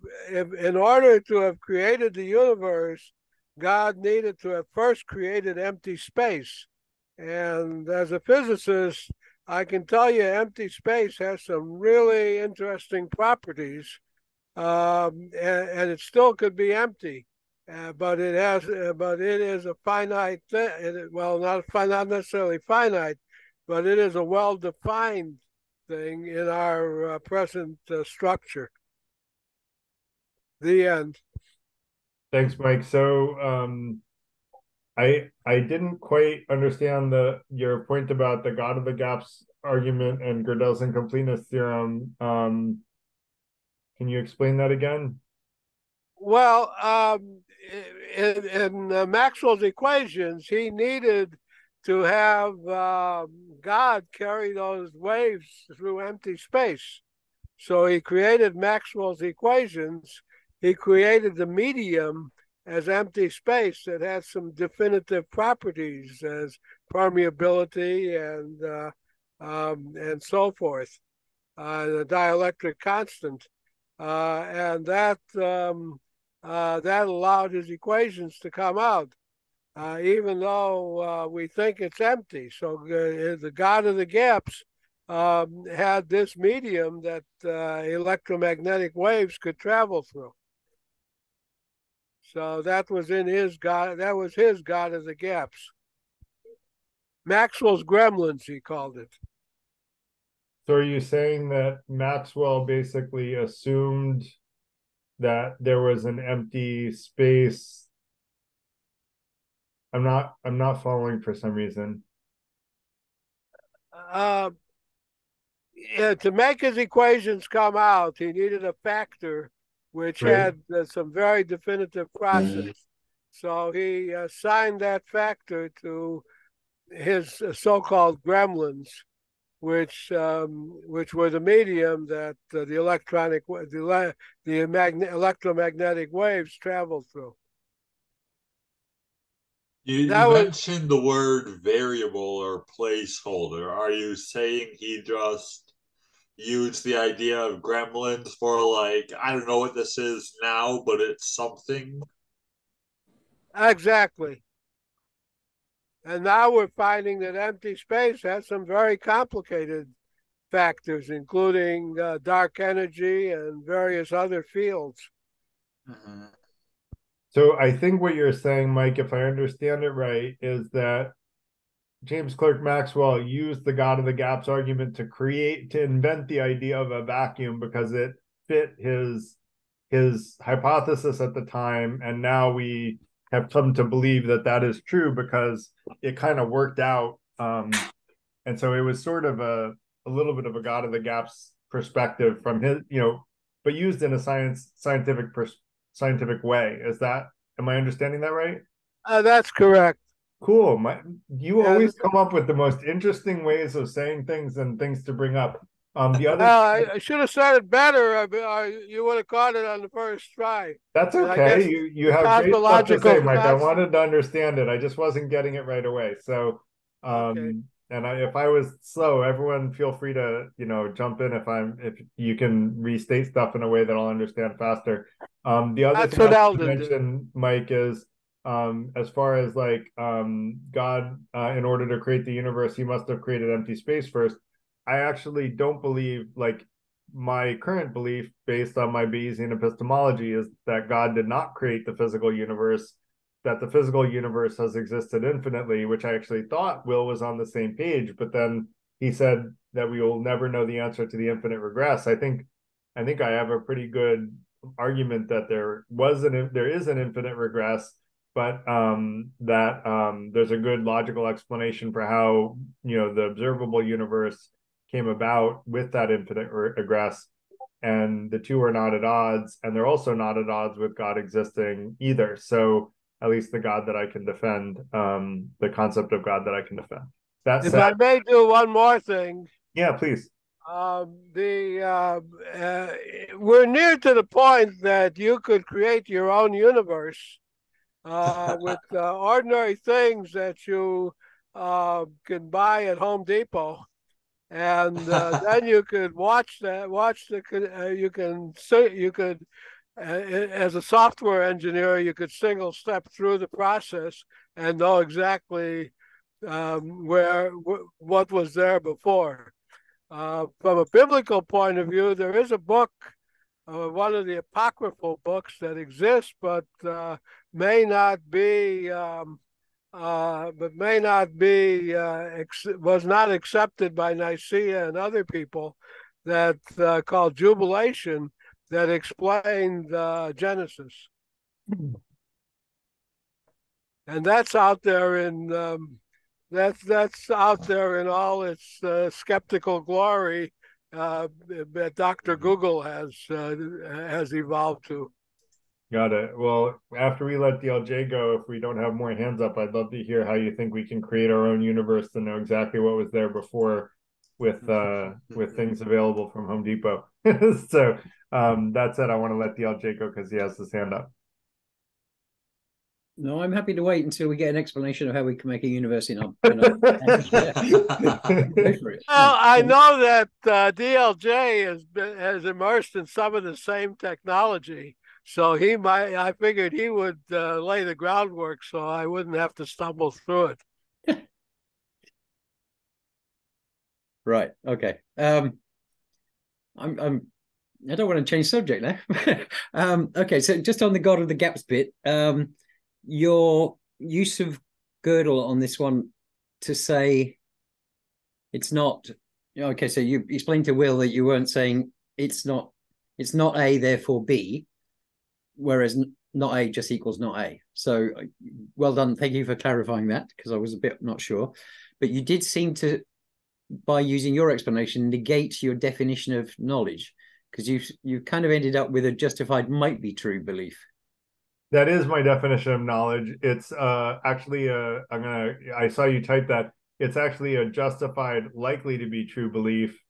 in order to have created the universe, God needed to have first created empty space. And as a physicist, I can tell you empty space has some really interesting properties, and it still could be empty. But it is a finite thing. Well, not necessarily finite, but it is a well-defined thing in our present structure. The end. Thanks, Mike. So I didn't quite understand your point about the God of the gaps argument and Gödel's incompleteness theorem. Can you explain that again? Well, in Maxwell's equations, he needed to have God carry those waves through empty space. So he created Maxwell's equations. He created the medium as empty space that has some definitive properties as permeability and so forth, the dielectric constant, and that allowed his equations to come out, even though we think it's empty. So the God of the gaps had this medium that electromagnetic waves could travel through. So that was in his God. That was his God of the gaps. Maxwell's gremlins, he called it. So are you saying that Maxwell basically assumed that there was an empty space? I'm not following for some reason. To make his equations come out, he needed a factor which had some very definitive process. So he assigned that factor to his so-called gremlins, which were the medium that the electromagnetic waves traveled through. You mentioned the word variable or placeholder. Are you saying he just used the idea of gremlins for, like, I don't know what this is now, but it's something? Exactly. And now we're finding that empty space has some very complicated factors, including dark energy and various other fields. Mm-hmm. So I think what you're saying, Mike, if I understand it right, is that James Clerk Maxwell used the God of the gaps argument to invent the idea of a vacuum because it fit his hypothesis at the time, and now we have come to believe that that is true because it kind of worked out. And so it was sort of a little bit of a God of the gaps perspective from his, but used in a scientific way. Am I understanding that right? That's correct. Cool. You always come up with the most interesting ways of saying things and things to bring up. I should have said it better. You would have caught it on the first try. That's okay. You have great stuff to say, Mike. I wanted to understand it. I just wasn't getting it right away. So, okay. And if I was slow, everyone feel free to jump in if you can restate stuff in a way that I'll understand faster. The other thing I mentioned, Mike, is as far as God, in order to create the universe, he must have created empty space first. I actually don't believe, my current belief based on my Bayesian epistemology is that God did not create the physical universe, that the physical universe has existed infinitely, which I actually thought Will was on the same page, but then he said that we will never know the answer to the infinite regress. I think I have a pretty good argument that there is an infinite regress, but that there's a good logical explanation for how the observable universe came about with that infinite regress, and the two are not at odds, and they're also not at odds with God existing either. So at least the God that I can defend, the concept of God that I can defend. That if said, I may do one more thing. Yeah, please. We're near to the point that you could create your own universe with ordinary things that you can buy at Home Depot, and then you could as a software engineer, you could single step through the process and know exactly what was there before. From a biblical point of view, there is a book, one of the apocryphal books that exists, but may not be was not accepted by Nicaea and other people, that called Jubilation, that explained Genesis, and that's out there in that's out there in all its skeptical glory that Dr. Google has evolved to. Got it. Well, after we let DLJ go, if we don't have more hands up, I'd love to hear how you think we can create our own universe to know exactly what was there before with things available from Home Depot. So that said, I want to let DLJ go because he has his hand up. No, I'm happy to wait until we get an explanation of how we can make a universe in our Well, I know that DLJ has immersed in some of the same technology, so I figured he would lay the groundwork so I wouldn't have to stumble through it. Right. Okay. I don't want to change subject now. Okay. So just on the God of the Gaps bit, your use of Gödel on this one to say it's not okay. So you explained to Will that you weren't saying it's not A, therefore B, whereas not A just equals not A. So well done. Thank you for clarifying that, because I was a bit not sure. But you did seem to, by using your explanation, negate your definition of knowledge, because you kind of ended up with a justified might be true belief. That is my definition of knowledge. It's actually I saw you type that. It's actually a justified likely to be true belief.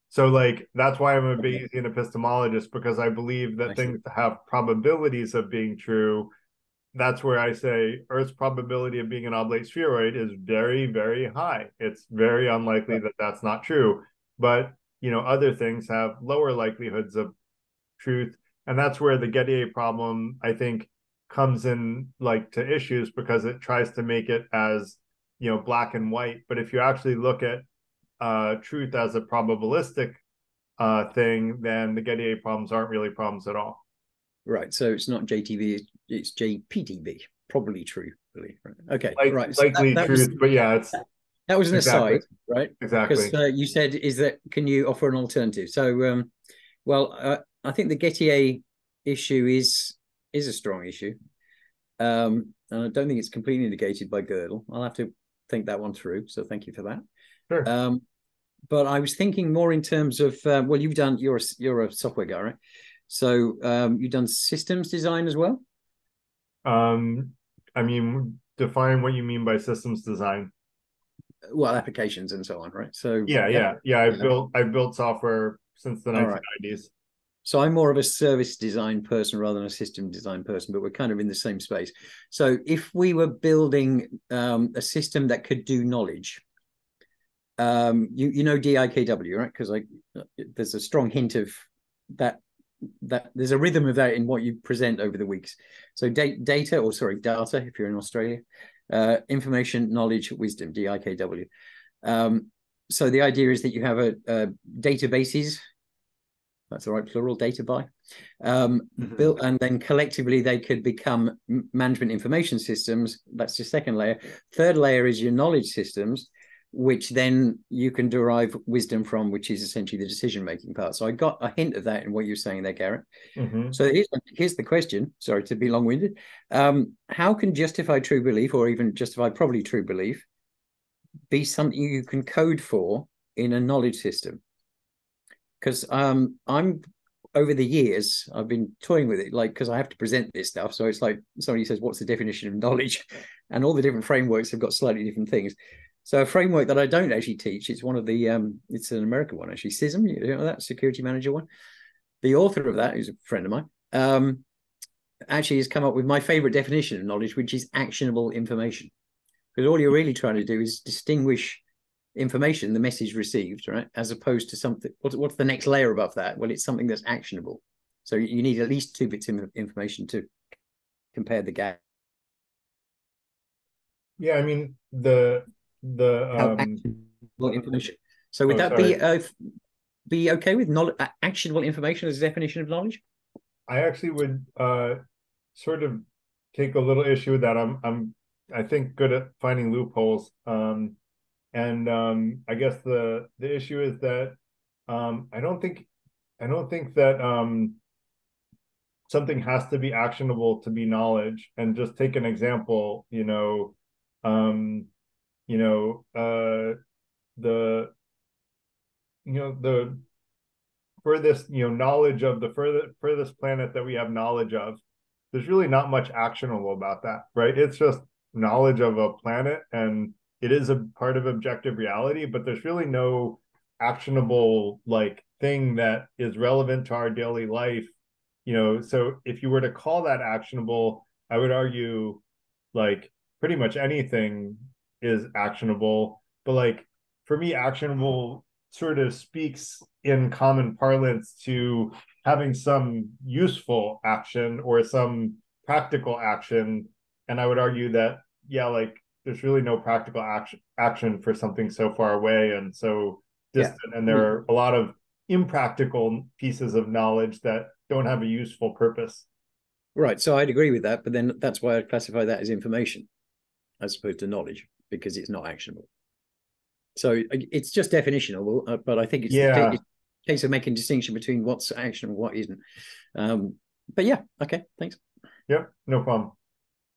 So like that's why I'm a Bayesian epistemologist, because I believe that things have probabilities of being true. That's where I say Earth's probability of being an oblate spheroid is very, very high. It's very unlikely that that's not true. But other things have lower likelihoods of truth. And that's where the Gettier problem, I think, comes in to issues, because it tries to make it as, black and white. But if you actually look at truth as a probabilistic thing, then the Gettier problems aren't really problems at all. Right. So it's not JTB, it's JPTB, probably true belief. Right. Okay. Right. Likely so truth, but yeah, it's that was an aside, right? Exactly. Because you said, can you offer an alternative? So, I think the Gettier issue is a strong issue. And I don't think it's completely negated by Gödel. I'll have to think that one through. So thank you for that. Sure. But I was thinking more in terms of, you're a software guy, right? So you've done systems design as well? I mean, define what you mean by systems design. Well, applications and so on, right? So yeah. I've built software since the 1990s. Right. So I'm more of a service design person rather than a system design person, but we're kind of in the same space. So if we were building a system that could do knowledge, you know DIKW, right? Because there's a strong hint of that there's a rhythm of that in what you present over the weeks. So data, if you're in Australia, information, knowledge, wisdom, DIKW. So the idea is that you have a databases. That's all right, plural, data by. Built, and then collectively they could become management information systems. That's your second layer. Third layer is your knowledge systems. which then you can derive wisdom from, which is essentially the decision-making part. So I got a hint of that in what you're saying there, Garrett. Mm-hmm. So here's the question. Sorry to be long-winded. How can justified true belief, or even justified probably true belief, be something you can code for in a knowledge system? Because I'm over the years, I've been toying with it, like, because I have to present this stuff. So it's like somebody says, what's the definition of knowledge? And all the different frameworks have got slightly different things. So a framework that I don't actually teach, it's one of the, it's an American one, actually, SISM, you know that, security manager one. The author of that, who's a friend of mine, actually has come up with my favorite definition of knowledge, which is actionable information. Because all you're really trying to do is distinguish information, the message received, right, as opposed to something. What's the next layer above that? Well, it's something that's actionable. So you need at least 2 bits of information to compare the gap. Yeah, I mean the actionable information. So would that be okay with actionable information as a definition of knowledge? I actually would sort of take a little issue with that. I think good at finding loopholes. I guess the issue is that I don't think that something has to be actionable to be knowledge. And just take an example, the furthest, knowledge of the furthest planet that we have knowledge of, there's really not much actionable about that, right? It's just knowledge of a planet, and it is a part of objective reality, but there's really no actionable thing that is relevant to our daily life. So if you were to call that actionable, I would argue pretty much anything is actionable. But for me, actionable sort of speaks in common parlance to having some useful action or some practical action. And I would argue that, there's really no practical action for something so far away and so distant. Yeah. And there are a lot of impractical pieces of knowledge that don't have a useful purpose. Right. So I'd agree with that, but then that's why I'd classify that as information as opposed to knowledge, because it's not actionable. So it's just definitional, but I think it's the case of making distinction between what's actionable and what isn't. But yeah, okay, thanks. Yep, no problem.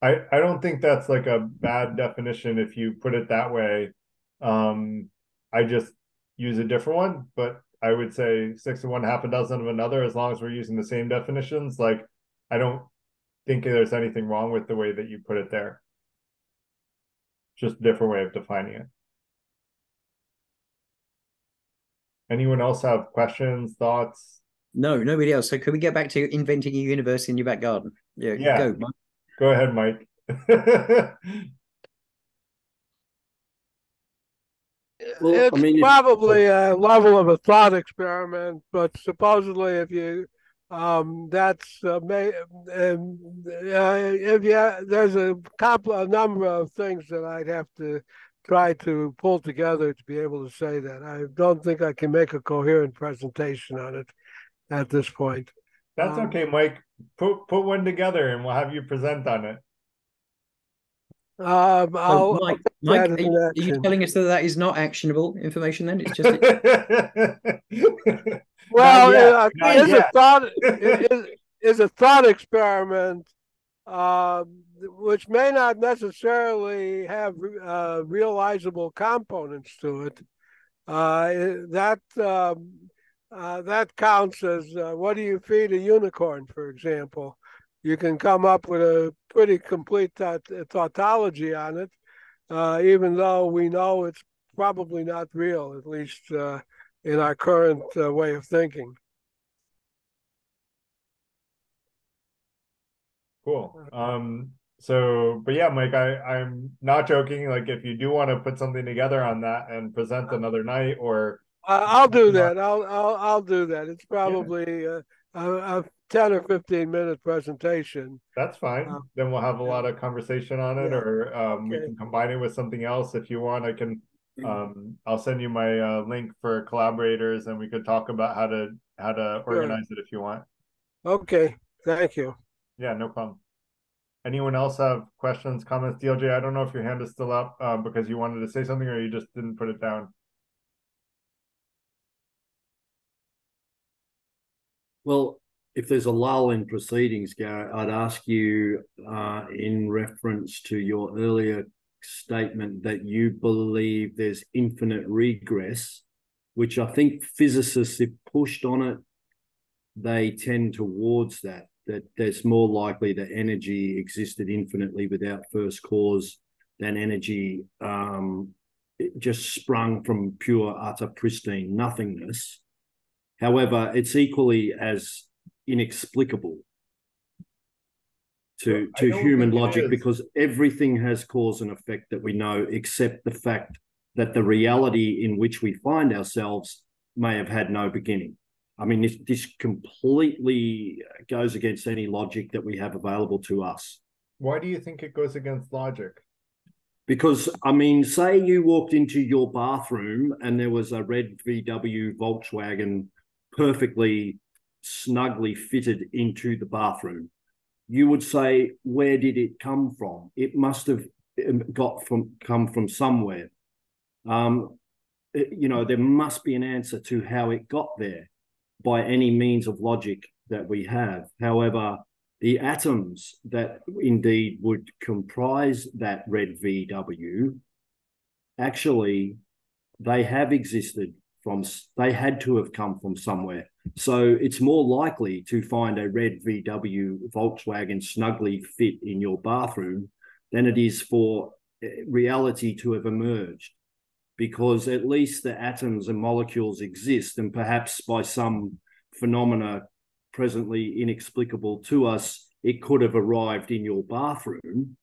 I don't think that's a bad definition if you put it that way. I just use a different one, but I would say 6 of one, half a dozen of another, as long as we're using the same definitions. I don't think there's anything wrong with the way that you put it there. Just a different way of defining it. Anyone else have questions, thoughts? No, nobody else. So could we get back to inventing a universe in your back garden? Yeah. Go, Mike. Go ahead, Mike. It's probably a level of a thought experiment, but supposedly if you there's a number of things that I'd have to try to pull together to be able to say that. I don't think I can make a coherent presentation on it at this point. That's okay, Mike. Put one together and we'll have you present on it. Mike, are you telling us that is not actionable information then? It's just well, it is a thought experiment, which may not necessarily have realizable components to it. That counts as what do you feed a unicorn, for example. You can come up with a pretty complete tautology on it, even though we know it's probably not real, at least in our current way of thinking. Cool. But yeah, Mike, I'm not joking. If you do want to put something together on that and present another night, or I'll do that. I'll do that. It's probably a 10 or 15-minute presentation. That's fine. Then we'll have a lot of conversation on it, or we can combine it with something else if you want. I can. I'll send you my link for collaborators, and we could talk about how to organize it if you want. Okay. Thank you. Yeah, no problem. Anyone else have questions, comments? DLJ, I don't know if your hand is still up because you wanted to say something or you just didn't put it down. Well, if there's a lull in proceedings, Garrett, I'd ask you in reference to your earlier statement that you believe there's infinite regress, which I think physicists, if pushed on it, they tend towards that there's more likely that energy existed infinitely without first cause than energy it just sprung from pure, utter, pristine nothingness. However, it's equally as inexplicable to human logic because everything has cause and effect that we know, except the fact that the reality in which we find ourselves may have had no beginning. I mean, this completely goes against any logic that we have available to us. Why do you think it goes against logic? Because, I mean, say you walked into your bathroom and there was a red VW Volkswagen perfectly snugly fitted into the bathroom. You would say, where did it come from? It must have come from somewhere. You know, there must be an answer to how it got there by any means of logic that we have. However, the atoms that indeed would comprise that red VW, actually, they have existed they had to have come from somewhere. So it's more likely to find a red VW Volkswagen snugly fit in your bathroom than it is for reality to have emerged, because at least the atoms and molecules exist, and perhaps by some phenomena presently inexplicable to us, it could have arrived in your bathroom.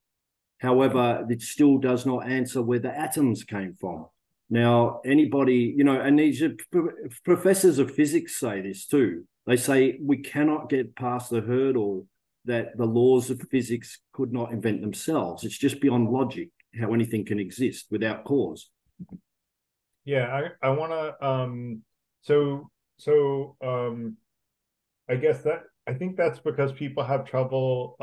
However, it still does not answer where the atoms came from. Now, anybody, you know, and these professors of physics say this too. They say we cannot get past the hurdle that the laws of physics could not invent themselves. It's just beyond logic how anything can exist without cause. Yeah, I want to, I guess I think that's because people have trouble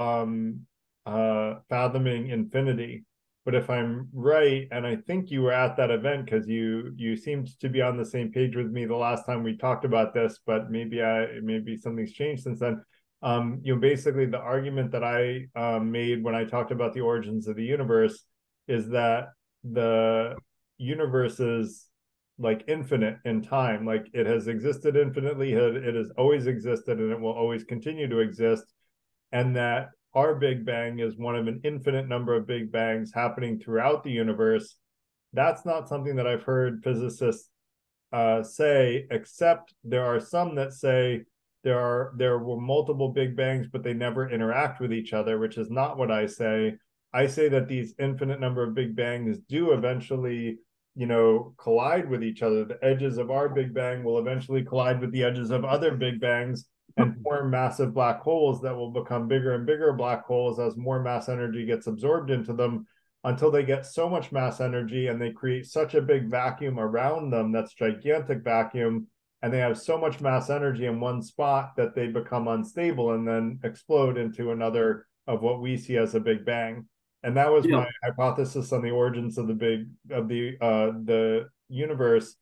fathoming infinity. But if I'm right, and I think you were at that event because you seemed to be on the same page with me the last time we talked about this, but maybe something's changed since then. You know, basically the argument that I made when I talked about the origins of the universe is that the universe is like infinite in time, like it has existed infinitely, it has always existed, and it will always continue to exist, and that our Big Bang is one of an infinite number of Big Bangs happening throughout the universe. That's not something that I've heard physicists say, except there are some that say there were multiple Big Bangs, but they never interact with each other, which is not what I say. I say that these infinite number of Big Bangs do eventually, you know, collide with each other. The edges of our Big Bang will eventually collide with the edges of other Big Bangs and form massive black holes that will become bigger and bigger black holes as more mass energy gets absorbed into them, until they get so much mass energy and they create such a big vacuum around them, that's gigantic vacuum, and they have so much mass energy in one spot that they become unstable and then explode into another of what we see as a Big Bang. And that was my hypothesis on the origins of the universe,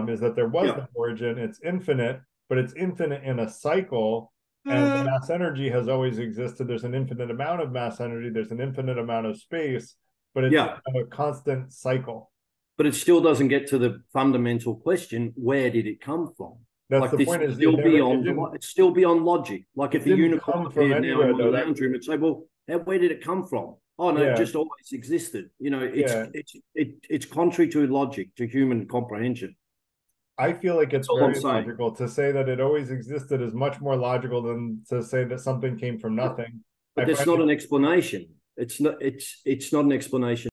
is that there was the origin. It's infinite, but it's infinite in a cycle, and the mass energy has always existed. There's an infinite amount of mass energy, there's an infinite amount of space, but it's a constant cycle. But it still doesn't get to the fundamental question, where did it come from? That's like the point, is it's still beyond logic. Like if a unicorn appeared now in my lounge room, it'd say, well, where did it come from? Oh no, it just always existed. You know, it's contrary to logic, to human comprehension. I feel like it's very logical. To say that it always existed is much more logical than to say that something came from nothing. But that's not an explanation. It's not an explanation